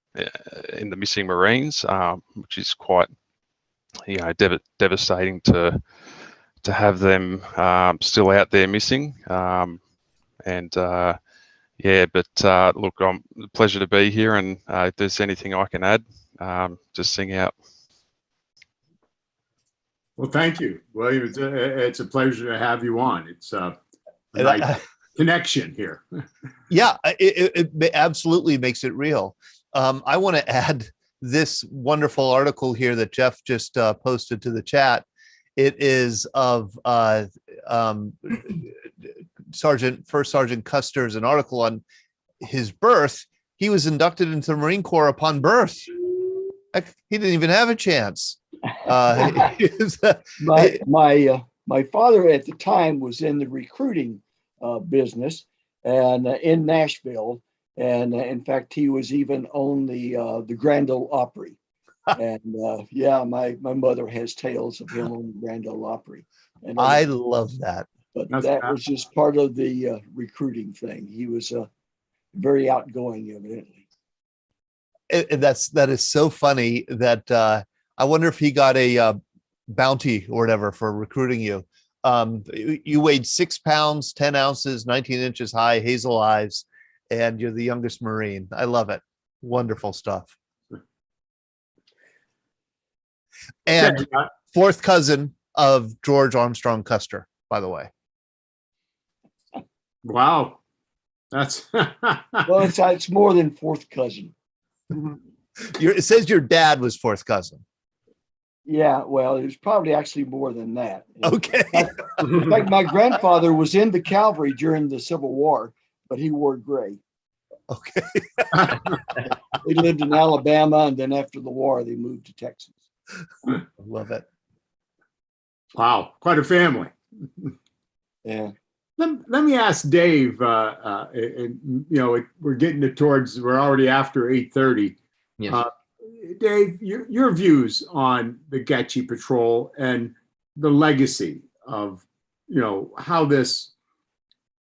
missing Marines, which is quite, devastating to have them still out there missing. Yeah, but look, a pleasure to be here, and if there's anything I can add, just sing out. Well, thank you, William. It's a pleasure to have you on. It's a nice connection here. Yeah, it absolutely makes it real. I want to add this wonderful article here that Jeff just posted to the chat. It is of First Sergeant Custer's an article on his birth. He was inducted into the Marine Corps upon birth. He didn't even have a chance. My father at the time was in the recruiting business and in Nashville, and in fact he was even on the Grand Ole Opry. And yeah, my mother has tales of him on the Grand Ole Opry. And I love that. But that was just part of the recruiting thing. He was very outgoing, evidently. That is so funny that I wonder if he got a bounty or whatever for recruiting you. You weighed 6 pounds, 10 ounces, 19 inches high, hazel eyes, and you're the youngest Marine. I love it. Wonderful stuff. And fourth cousin of George Armstrong Custer, by the way. Wow. That's well, it's more than fourth cousin. It says your dad was fourth cousin. Yeah, well, it was probably actually more than that. Okay. In fact, my grandfather was in the cavalry during the Civil War, but he wore gray. Okay. He lived in Alabama, and then after the war, they moved to Texas. I love it. Wow, quite a family. Yeah. Let me ask Dave. We're getting it towards. We're already after 8:30. Yes. Dave, your views on the Gecchi Patrol and the legacy of, how this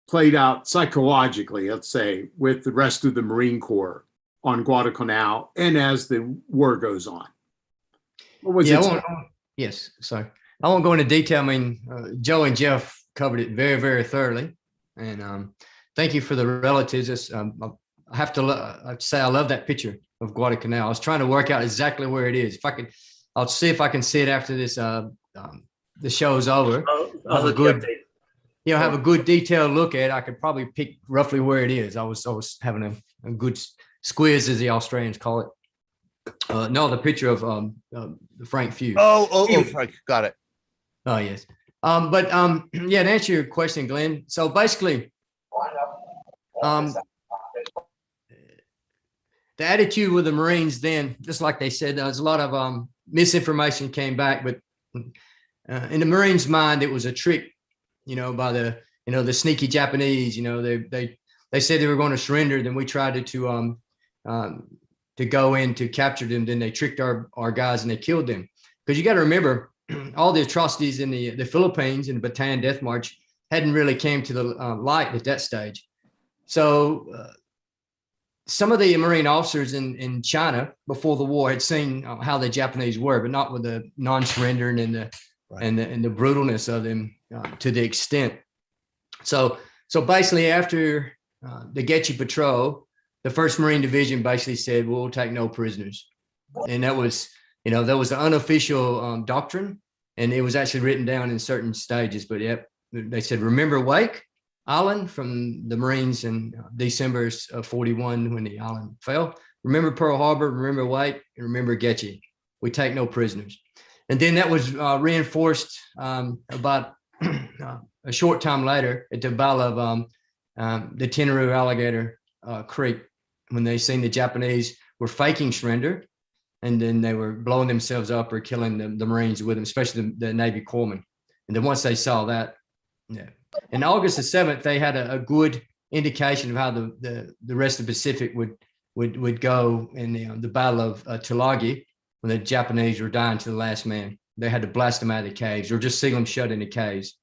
played out psychologically, let's say, with the rest of the Marine Corps on Guadalcanal and as the war goes on. What was it? Yes, sorry. I won't go into detail. I mean, Joe and Jeff covered it very, very thoroughly. And thank you for the relatives. I have to say I love that picture of Guadalcanal. I was trying to work out exactly where it is. I'll see if I can see it after this the show's over. Have a good detailed look at it. I could probably pick roughly where it is. I was having a good squiz, as the Australians call it. No, the picture of Frank Few. Oh, Frank, got it. Oh, yes. Yeah, to answer your question, Glenn. So basically, the attitude with the Marines then, just like they said, there was a lot of misinformation came back, but in the Marines' mind, it was a trick, by the sneaky Japanese. They said they were going to surrender. Then we tried to go in to capture them. Then they tricked our guys and they killed them. Because you got to remember, all the atrocities in the Philippines and the Bataan Death March hadn't really came to the light at that stage. So some of the Marine officers in China before the war had seen how the Japanese were, but not with the non-surrendering and the brutalness of them to the extent. So basically, after the Gecchi Patrol, the 1st Marine Division basically said, we'll take no prisoners. And that was, that was the unofficial doctrine, and it was actually written down in certain stages. But yep, they said, remember Wake Island from the Marines in December of 41 when the island fell. Remember Pearl Harbor, remember Wake, and remember Gecchi. We take no prisoners. And then that was reinforced about a short time later at the Battle of the Tenaroo Alligator Creek, when they seen the Japanese were faking surrender, and then they were blowing themselves up or killing the Marines with them, especially the Navy corpsmen. And then once they saw that, yeah. And August the 7th, they had a good indication of how the rest of the Pacific would go in the Battle of Tulagi, when the Japanese were dying to the last man. They had to blast them out of the caves or just seal them shut in the caves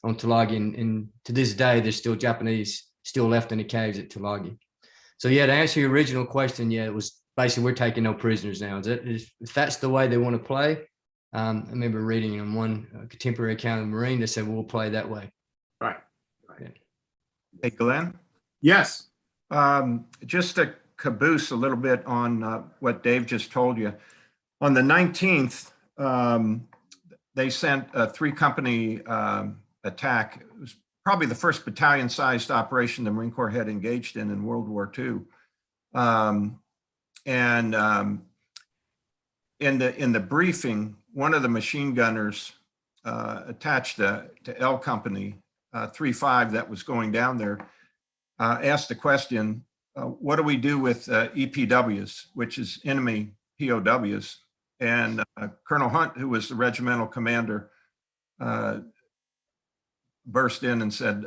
on Tulagi. And to this day, there's still Japanese still left in the caves at Tulagi. So yeah, to answer your original question, yeah, it was basically we're taking no prisoners now. If that's the way they want to play, I remember reading in one contemporary account of the Marine that said we'll play that way. Right. Yeah. Hey, Glenn? Yes. Just to caboose a little bit on what Dave just told you. On the 19th, they sent a 3-company attack. It was probably the first battalion-sized operation the Marine Corps had engaged in World War II. In the briefing, one of the machine gunners attached to L Company 3-5 that was going down there asked the question, what do we do with EPWs, which is enemy POWs. And Colonel Hunt, who was the regimental commander, burst in and said,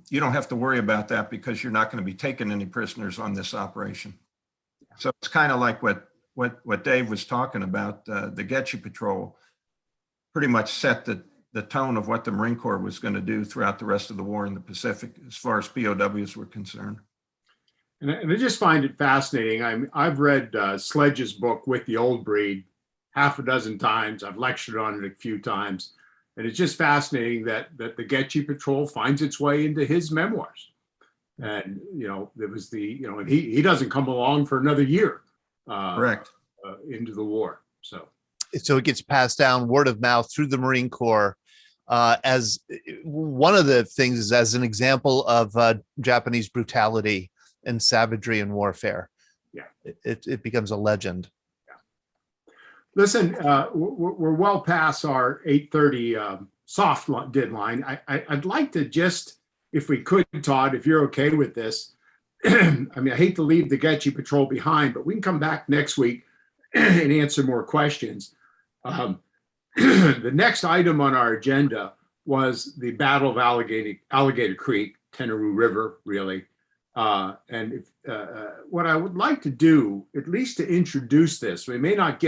you don't have to worry about that because you're not going to be taking any prisoners on this operation. So it's kind of like what Dave was talking about. The Gecchi Patrol pretty much set the tone of what the Marine Corps was going to do throughout the rest of the war in the Pacific as far as POWs were concerned. And I just find it fascinating. I've read Sledge's book, With the Old Breed, half a dozen times. I've lectured on it a few times. And it's just fascinating that the Gecchi Patrol finds its way into his memoirs. And, there was and he doesn't come along for another year. Correct. Into the war. So it gets passed down word of mouth through the Marine Corps. As one of the things is as an example of Japanese brutality and savagery and warfare. Yeah, it becomes a legend. Yeah. Listen, we're well past our 8:30 soft deadline. I'd like to just, if we could, Todd, if you're okay with this. I mean, I hate to leave the Gecchi Patrol behind, but we can come back next week and answer more questions. The next item on our agenda was the Battle of Alligator Creek, Tenaroo River, really. And what I would like to do, at least to introduce this, we may not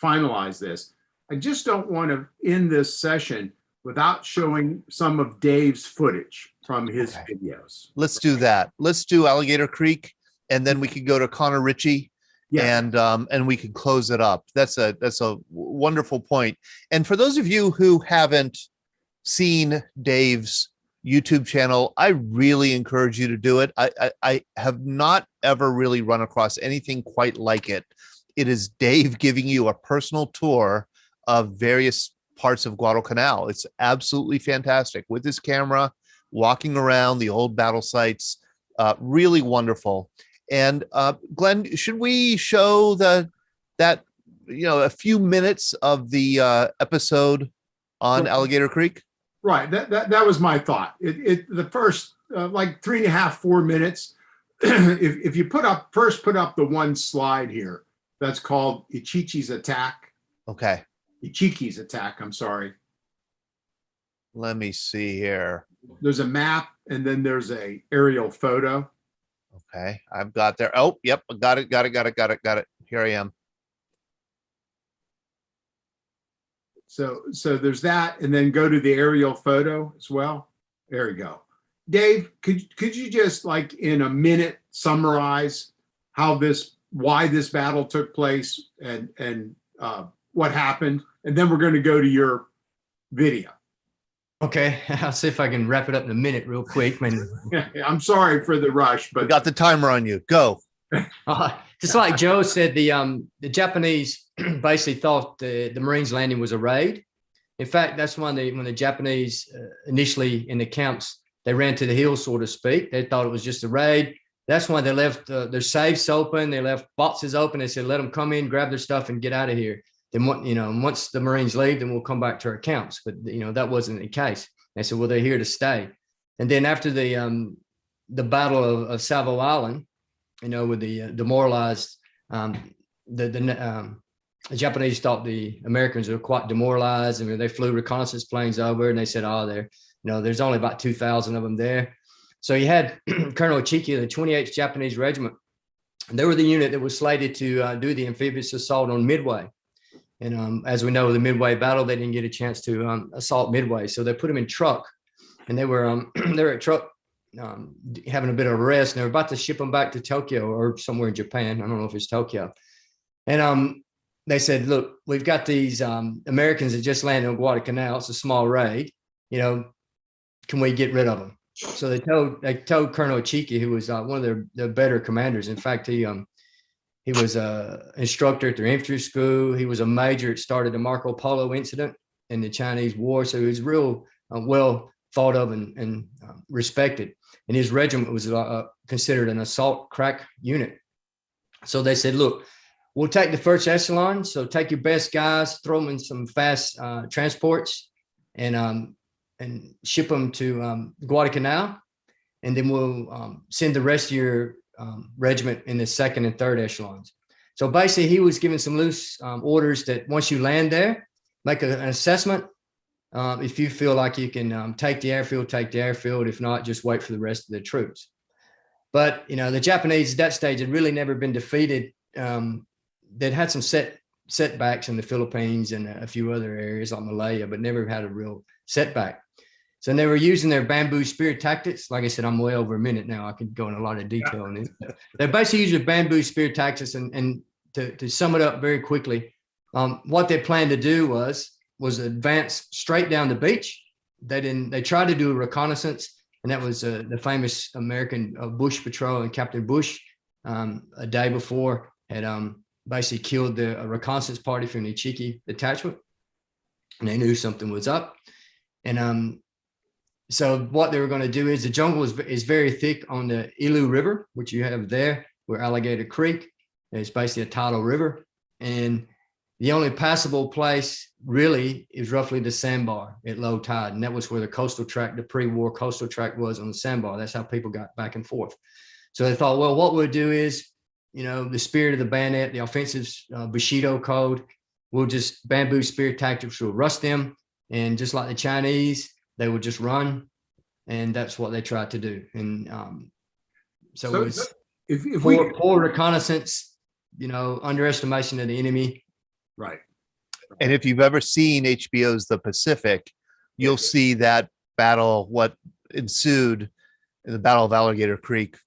finalize this. I just don't want to end this session without showing some of Dave's footage from his videos. Let's do that. Let's do Alligator Creek, and then we could go to Connor Ritchie. Yes. And we could close it up. That's a wonderful point. And for those of you who haven't seen Dave's YouTube channel, I really encourage you to do it. I have not ever really run across anything quite like it. It is Dave giving you a personal tour of various parts of Guadalcanal. It's absolutely fantastic with his camera, walking around the old battle sites. Really wonderful. And Glenn, should we show a few minutes of the episode on Alligator Creek? Right. That was my thought. The first like 3.5, 4 minutes. if you put up the one slide here that's called Ichichi's attack. Okay. Ichiki's attack. I'm sorry. Let me see here. There's a map and then there's a aerial photo. Okay, I've got there. Oh, yep, got it. Here I am. So there's that, and then go to the aerial photo as well. There we go. Dave, could you just, like, in a minute summarize why this battle took place and what happened, and then we're going to go to your video. Okay, I'll see if I can wrap it up in a minute real quick. I'm sorry for the rush, but we got the timer on you. Go. Just like Joe said, the Japanese basically thought the Marines landing was a raid. In fact, that's when the Japanese initially in the camps, they ran to the hills, so to speak. They thought it was just a raid. That's why they left their safes open. They left boxes open. They said, let them come in, grab their stuff, and get out of here. Then, once the Marines leave, then we'll come back to our camps. But, that wasn't the case. They said, well, they're here to stay. And then after the Battle of Savo Island, with the demoralized, the Japanese thought the Americans were quite demoralized. I mean, they flew reconnaissance planes over and they said, there's only about 2,000 of them there. So you had Colonel Ichiki of the 28th Japanese Regiment. And they were the unit that was slated to do the amphibious assault on Midway. And as we know, the Midway battle, they didn't get a chance to assault Midway. So they put them in truck, and they were at truck having a bit of a rest. And they were about to ship them back to Tokyo or somewhere in Japan. I don't know if it's Tokyo. And they said, look, we've got these Americans that just landed on Guadalcanal. It's a small raid. Can we get rid of them? So they told Colonel Ichiki, who was one of their better commanders. In fact, he was an instructor at their infantry school. He was a major. It started the Marco Polo incident in the Chinese War. So he was real well thought of and respected. And his regiment was considered an assault crack unit. So they said, look, we'll take the first echelon. So take your best guys, throw them in some fast transports and ship them to Guadalcanal. And then we'll send the rest of your regiment in the second and third echelons. So basically, he was giving some loose orders that once you land there, make an assessment. If you feel like you can take the airfield, take the airfield. If not, just wait for the rest of the troops. But, the Japanese at that stage had really never been defeated. They'd had some setbacks in the Philippines and a few other areas like Malaya, but never had a real setback. So they were using their bamboo spear tactics. Like I said, I'm way over a minute now. I could go in a lot of detail on this. They're basically using bamboo spear tactics, and to sum it up very quickly, what they planned to do was advance straight down the beach. They tried to do a reconnaissance, and that was the famous American Bush Patrol, and Captain Bush a day before had basically killed the reconnaissance party from the Gecchi detachment, and they knew something was up. And so what they were going to do is the jungle is very thick on the Ilu River, which you have there, where Alligator Creek is basically a tidal river. And the only passable place really is roughly the sandbar at low tide. And that was where the coastal track, the pre-war coastal track was on the sandbar. That's how people got back and forth. So they thought, well, what we'll do is, the spirit of the bayonet, the offensive Bushido code, we'll just bamboo spear tactics will rust them. And just like the Chinese, they would just run, and that's what they tried to do. And so it was if poor reconnaissance, underestimation of the enemy. Right. And if you've ever seen HBO's The Pacific, you'll see that battle, what ensued in the Battle of Alligator Creek,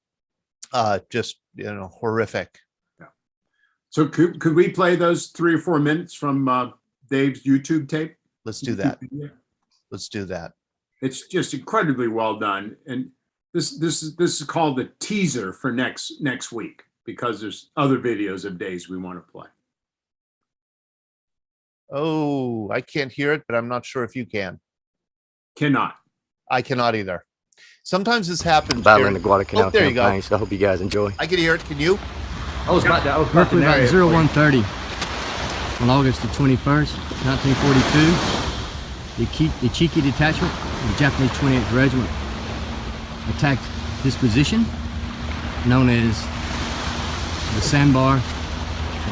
just horrific. Yeah. So could we play those 3 or 4 minutes from Dave's YouTube tape? Let's do that. Let's do that. It's just incredibly well done, and this is called the teaser for next week, because there's other videos of Dave's we want to play. Oh, I can't hear it, but I'm not sure if you can. Cannot. I cannot either. Sometimes this happens. Battle in the Guadalcanal there you campaign, go. so I hope you guys enjoy. I can hear it. Can you? Roughly about 0130 on August the 21st, 1942. The Gecchi detachment of the Japanese 28th Regiment attacked this position, known as the sandbar,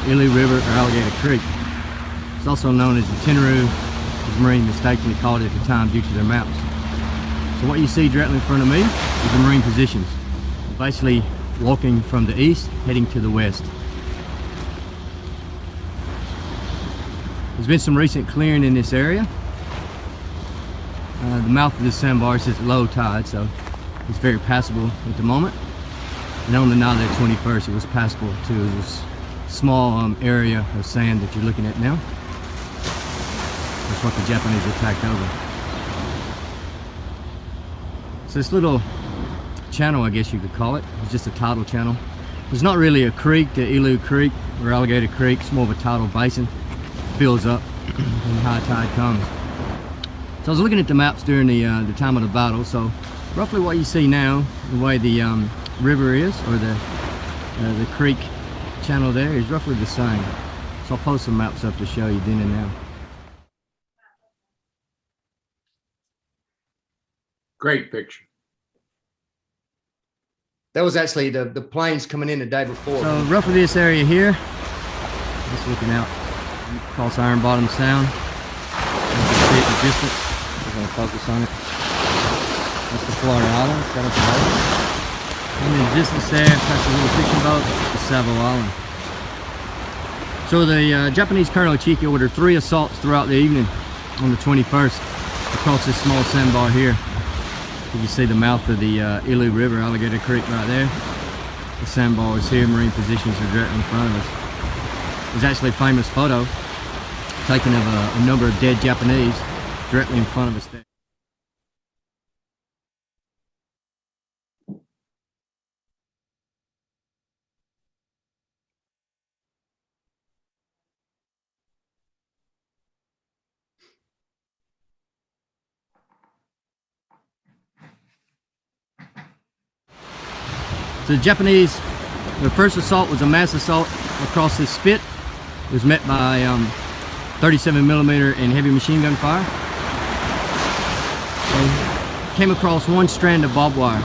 Ilu River, or Alligator Creek. It's also known as the Tenru, as Marine mistakenly called it at the time due to their maps. So what you see directly in front of me is the Marine positions, basically walking from the east, heading to the west. There's been some recent clearing in this area. The mouth of the sandbar is at low tide, so it's very passable at the moment. And on the night of the 21st, it was passable to this small area of sand that you're looking at now. That's what the Japanese attacked over. So this little channel, I guess you could call it, is just a tidal channel. It's not really a creek, the Ilu Creek or Alligator Creek. It's more of a tidal basin. It fills up when high tide comes. So I was looking at the maps during the time of the battle. So roughly what you see now, the way the river is, or the creek channel there, is roughly the same. So I'll post some maps up to show you then and now. Great picture. That was actually the planes coming in the day before. So roughly this area here, just looking out across Iron Bottom Sound. You can see it in the distance. We're going to focus on it. That's the Florida Island. It's got up the boat. And in the distance there, past the little fishing boat, the Savo Island. So the Japanese Colonel Gecchi ordered 3 assaults throughout the evening on the 21st across this small sandbar here. You can see the mouth of the Ilu River, Alligator Creek right there. The sandbar is here, Marine positions are directly in front of us. There's actually a famous photo taken of a number of dead Japanese directly in front of us there. So the Japanese, their first assault was a mass assault across this spit. It was met by 37mm and heavy machine gun fire. They came across one strand of barbed wire,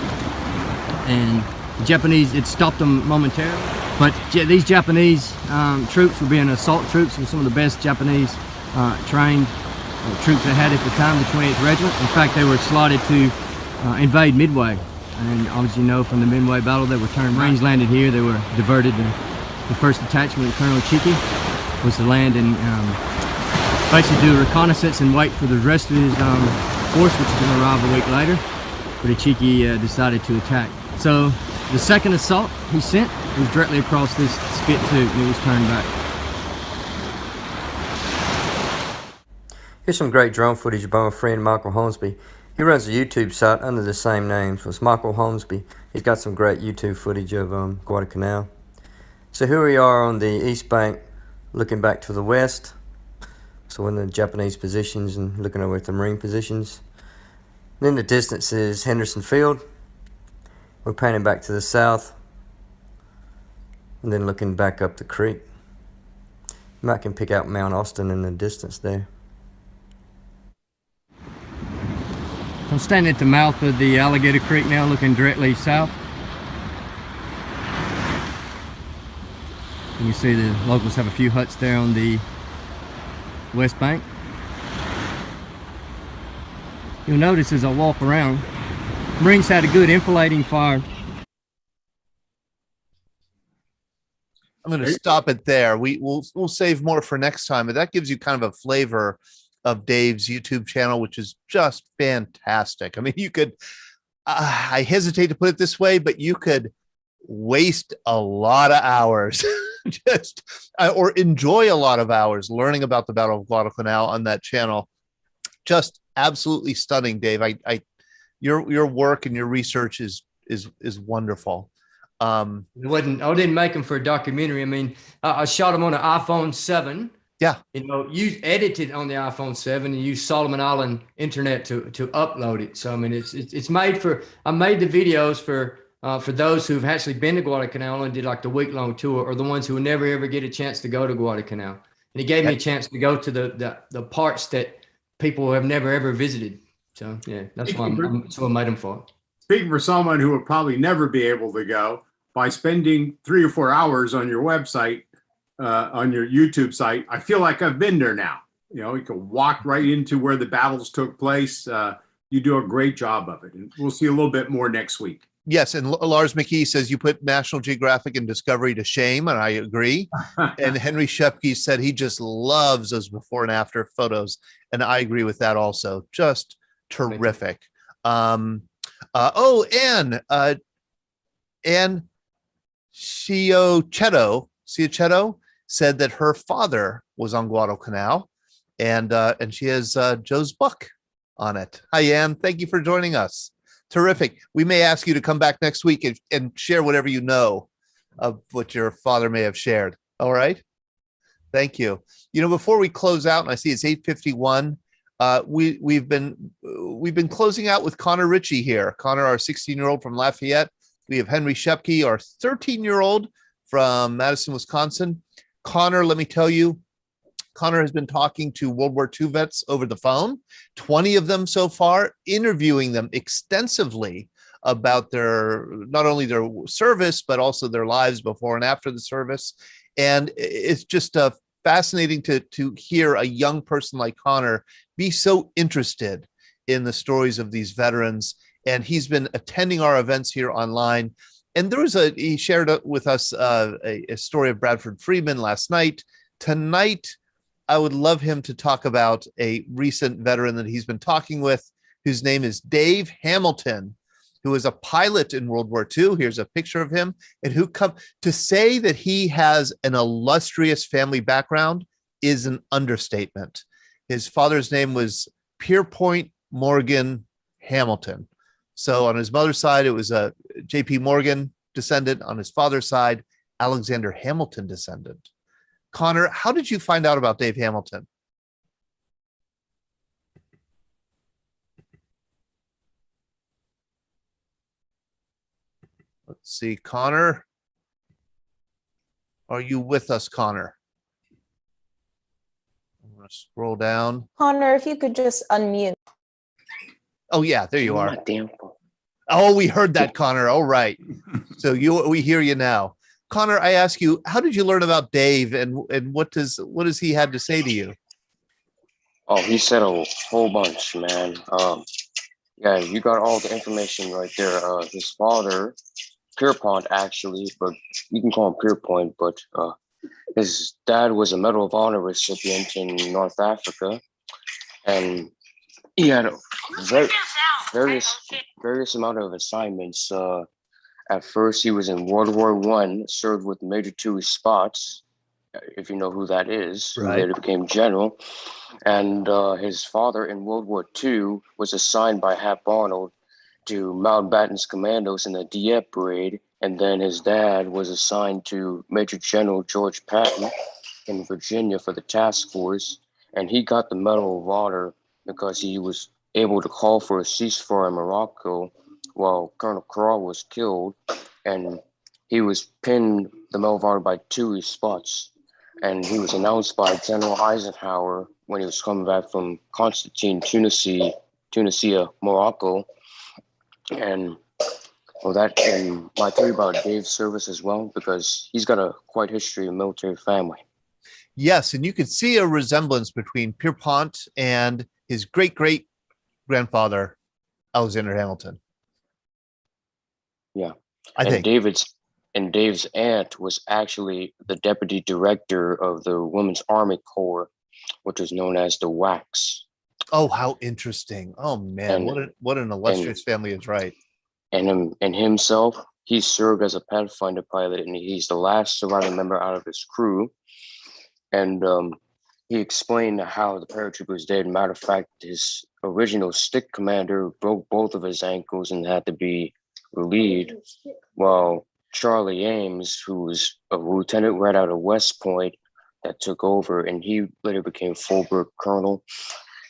and the Japanese, it stopped them momentarily. But these Japanese troops were being assault troops, were some of the best Japanese trained troops they had at the time, the 28th Regiment. In fact, they were slotted to invade Midway. And obviously you know from the Midway battle, they were turned, Marines landed here, they were diverted. The first detachment, Colonel Gecchi, was to land and basically do a reconnaissance and wait for the rest of his force, which is going to arrive a week later. But Gecchi decided to attack. So the second assault he sent was directly across this spit tube, and it was turned back. Here's some great drone footage by my friend Michael Holmesby. He runs a YouTube site under the same name, so it's Michael Holmesby. He's got some great YouTube footage of Guadalcanal. So here we are on the east bank, looking back to the west. So in the Japanese positions and looking over at the Marine positions. Then the distance is Henderson Field. We're panning back to the south, and then looking back up the creek. You might can pick out Mount Austin in the distance there. I'm standing at the mouth of the Alligator Creek now, looking directly south. You can see the locals have a few huts there on the west bank. You'll notice as I walk around, Marines had a good enfilading fire. I'm going to stop it there. We'll save more for next time, but that gives you kind of a flavor of Dave's YouTube channel, which is just fantastic. I mean, you could, I hesitate to put it this way, but you could waste a lot of hours just, or enjoy a lot of hours learning about the Battle of Guadalcanal on that channel. Just absolutely stunning, Dave. Your work and your research is wonderful. I didn't make them for a documentary. I mean, I shot them on an iPhone 7. Yeah. You know, you edited on the iPhone 7 and use Solomon Island internet to upload it. So I mean, it's made for. I made the videos for those who've actually been to Guadalcanal and did like the week-long tour, or the ones who will never ever get a chance to go to Guadalcanal. And it gave me a chance to go to the parts that people have never ever visited. So yeah, that's why I made them for. Speaking for someone who would probably never be able to go, by spending 3 or 4 hours on your website, on your YouTube site, I feel like I've been there now. You know, you can walk right into where the battles took place. You do a great job of it. And we'll see a little bit more next week. Yes, and Lars McKee says you put National Geographic and Discovery to shame, and I agree. And Henry Shepke said he just loves those before and after photos, and I agree with that also. Just terrific. Anne Ciochetto said that her father was on Guadalcanal, and she has Joe's book on it. Hi, Anne. Thank you for joining us. Terrific. We may ask you to come back next week and share whatever you know of what your father may have shared. All right. Thank you. You know, before we close out, and I see it's 8:51. We've been closing out with Connor Ritchie here. Connor, our 16-year-old from Lafayette. We have Henry Shepke, our 13-year-old from Madison, Wisconsin. Connor, let me tell you, Connor has been talking to World War II vets over the phone, 20 of them so far, interviewing them extensively about not only their service, but also their lives before and after the service. And it's just fascinating to hear a young person like Connor be so interested in the stories of these veterans. And he's been attending our events here online. And he shared with us a story of Bradford Freeman last night. Tonight, I would love him to talk about a recent veteran that he's been talking with, whose name is Dave Hamilton, who was a pilot in World War II. Here's a picture of him. And who come to say that he has an illustrious family background is an understatement. His father's name was Pierpont Morgan Hamilton. So on his mother's side, it was a J.P. Morgan descendant. On his father's side, Alexander Hamilton descendant. Connor, how did you find out about Dave Hamilton? Let's see, Connor. Are you with us, Connor? I'm going to scroll down. Connor, if you could just unmute. Oh, yeah, there you are. Oh, we heard that, Connor. All right. So we hear you now. Connor, I ask you, how did you learn about Dave, and what does he had to say to you? Oh, he said a whole bunch, man. Yeah, you got all the information right there. His father, Pierpont, actually, but you can call him Pierpont, but his dad was a Medal of Honor recipient in North Africa, and he had a various amount of assignments. At first, he was in World War I, served with Major Toohey Spots, if you know who that is, who Right. later became general. And his father in World War II was assigned by Hap Arnold to Mountbatten's commandos in the Dieppe raid. And then his dad was assigned to Major General George Patton in Virginia for the task force. And he got the Medal of Honor because he was able to call for a ceasefire in Morocco while Colonel Carl was killed. And he was pinned the Medal of Honor by Toohey Spots. And he was announced by General Eisenhower when he was coming back from Constantine, Tunisia, Morocco. And well, that and my theory about Dave's service as well, because he's got a quite history of military family. Yes, and you could see a resemblance between Pierpont and his great grandfather, Alexander Hamilton. Yeah, I think Dave's aunt was actually the deputy director of the Women's Army Corps, which is known as the WACS. Oh, how interesting! Oh man, what an illustrious family is right. And himself, he served as a Pathfinder pilot, and he's the last surviving member out of his crew. And he explained how the paratroopers did. Matter of fact, his original stick commander broke both of his ankles and had to be relieved, while Charlie Ames, who was a lieutenant right out of West Point, that took over, and he later became full-bird colonel.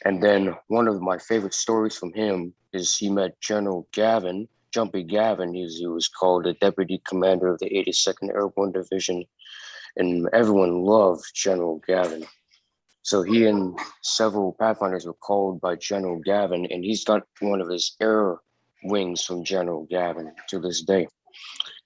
And then one of my favorite stories from him is he met General Gavin, Jumpy Gavin. He was called the deputy commander of the 82nd Airborne Division, and everyone loved General Gavin. So he and several Pathfinders were called by General Gavin, and he's got one of his air wings from General Gavin to this day.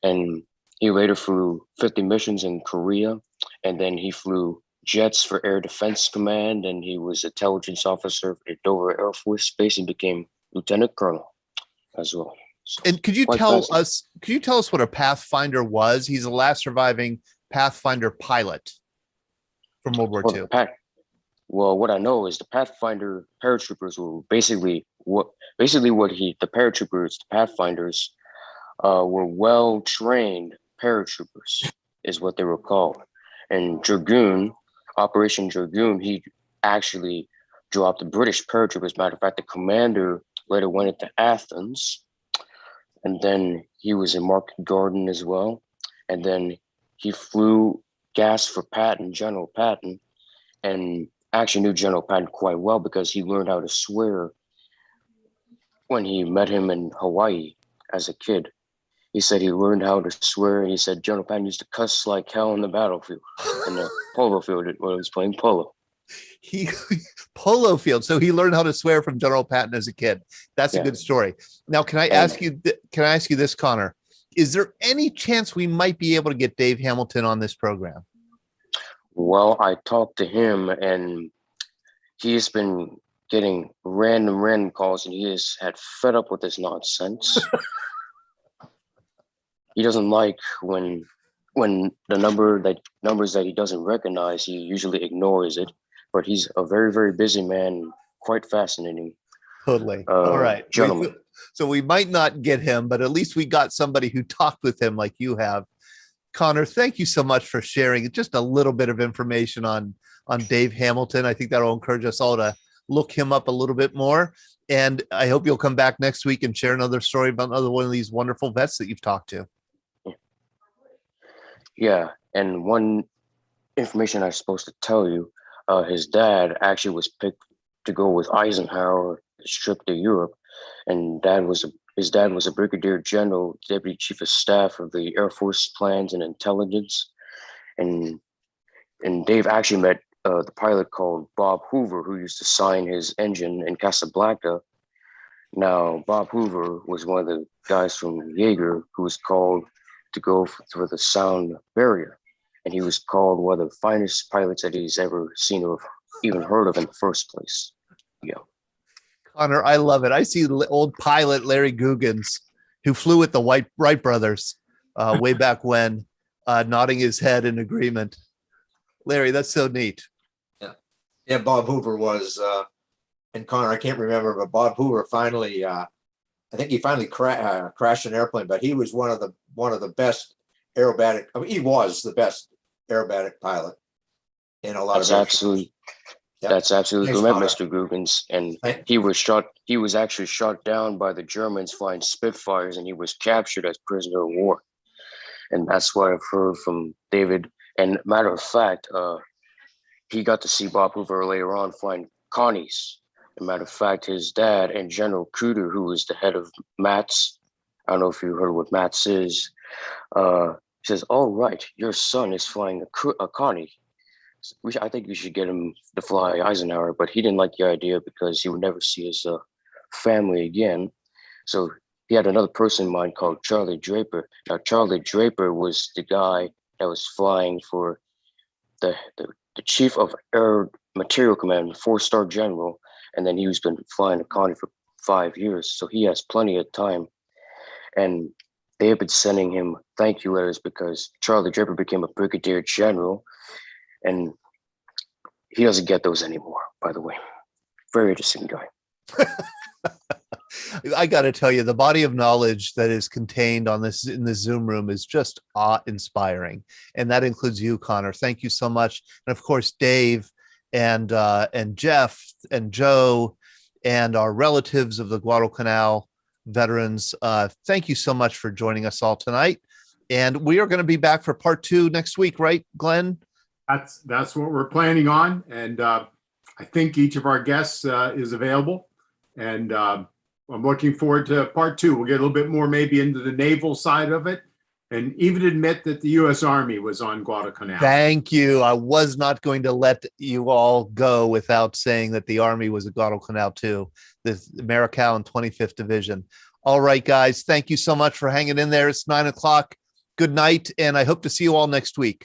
And he later flew 50 missions in Korea, and then he flew jets for Air Defense Command, and he was intelligence officer for Dover Air Force Base and became lieutenant colonel as well. So, and could you tell us what a Pathfinder was? He's the last surviving Pathfinder pilot from World War II. Well, what I know is the Pathfinder paratroopers were basically the Pathfinders were well-trained paratroopers is what they were called. And Dragoon, Operation Dragoon, he actually dropped the British paratroopers. Matter of fact, the commander later went into Athens, and then he was in Market Garden as well. And then he flew gas for Patton, General Patton, and actually knew General Patton quite well because he learned how to swear when he met him in Hawaii as a kid. He said he learned how to swear. He said General Patton used to cuss like hell in the battlefield, in the polo field when he was playing polo. Polo field. So he learned how to swear from General Patton as a kid. That's a good story. Now, can I ask you this, Connor? Is there any chance we might be able to get Dave Hamilton on this program? Well, I talked to him, and he's been getting random calls, and he has had fed up with this nonsense. He doesn't like when the numbers that he doesn't recognize, he usually ignores it. But he's a very, very busy man, quite fascinating. Totally. All right. Gentlemen. So we might not get him, but at least we got somebody who talked with him like you have. Connor, thank you so much for sharing just a little bit of information on Dave Hamilton. I think that'll encourage us all to look him up a little bit more. And I hope you'll come back next week and share another story about another one of these wonderful vets that you've talked to. Yeah. And one information I'm supposed to tell you, his dad actually was picked to go with Eisenhower his trip to Europe. And his dad was a brigadier general, deputy chief of staff of the Air Force Plans and Intelligence. And Dave actually met the pilot called Bob Hoover, who used to sign his engine in Casablanca. Now, Bob Hoover was one of the guys from Raker who was called to go for the sound barrier. And he was called one of the finest pilots that he's ever seen or even heard of in the first place. Yeah. Connor, I love it. I see old pilot Larry Googans, who flew with the Wright brothers way back when, nodding his head in agreement. Larry, that's so neat. Yeah, Bob Hoover was, and Connor, I can't remember, but Bob Hoover finally, I think he finally crashed an airplane, but he was one of the best aerobatic. I mean, he was the best aerobatic pilot in a lot That's of. Absolutely. Yep. That's absolutely correct, Mr. Googans. And he was actually shot down by the Germans flying Spitfires, and he was captured as prisoner of war. And that's what I've heard from David. And matter of fact, he got to see Bob Hoover later on flying Connies. As a matter of fact, his dad and General Cooter, who was the head of MATS, I don't know if you heard what MATS is, says, "Oh, right, your son is flying a Connie. I think we should get him to fly Eisenhower," but he didn't like the idea because he would never see his family again. So he had another person in mind called Charlie Draper. Now, Charlie Draper was the guy that was flying for the chief of Air Material Command, 4-star general, and then he's been flying a Connie for 5 years. So he has plenty of time. And they have been sending him thank you letters because Charlie Draper became a brigadier general. And he doesn't get those anymore, by the way. Very interesting guy. I got to tell you, the body of knowledge that is contained in this Zoom room is just awe-inspiring, and that includes you, Connor. Thank you so much, and of course, Dave and Jeff and Joe and our relatives of the Guadalcanal veterans. Thank you so much for joining us all tonight, and we are going to be back for part 2 next week, right, Glenn? That's what we're planning on, and I think each of our guests is available, and I'm looking forward to part 2. We'll get a little bit more maybe into the naval side of it, and even admit that the U.S. Army was on Guadalcanal. Thank you. I was not going to let you all go without saying that the Army was at Guadalcanal too, the Maricao and 25th Division. All right, guys. Thank you so much for hanging in there. It's 9 o'clock. Good night, and I hope to see you all next week.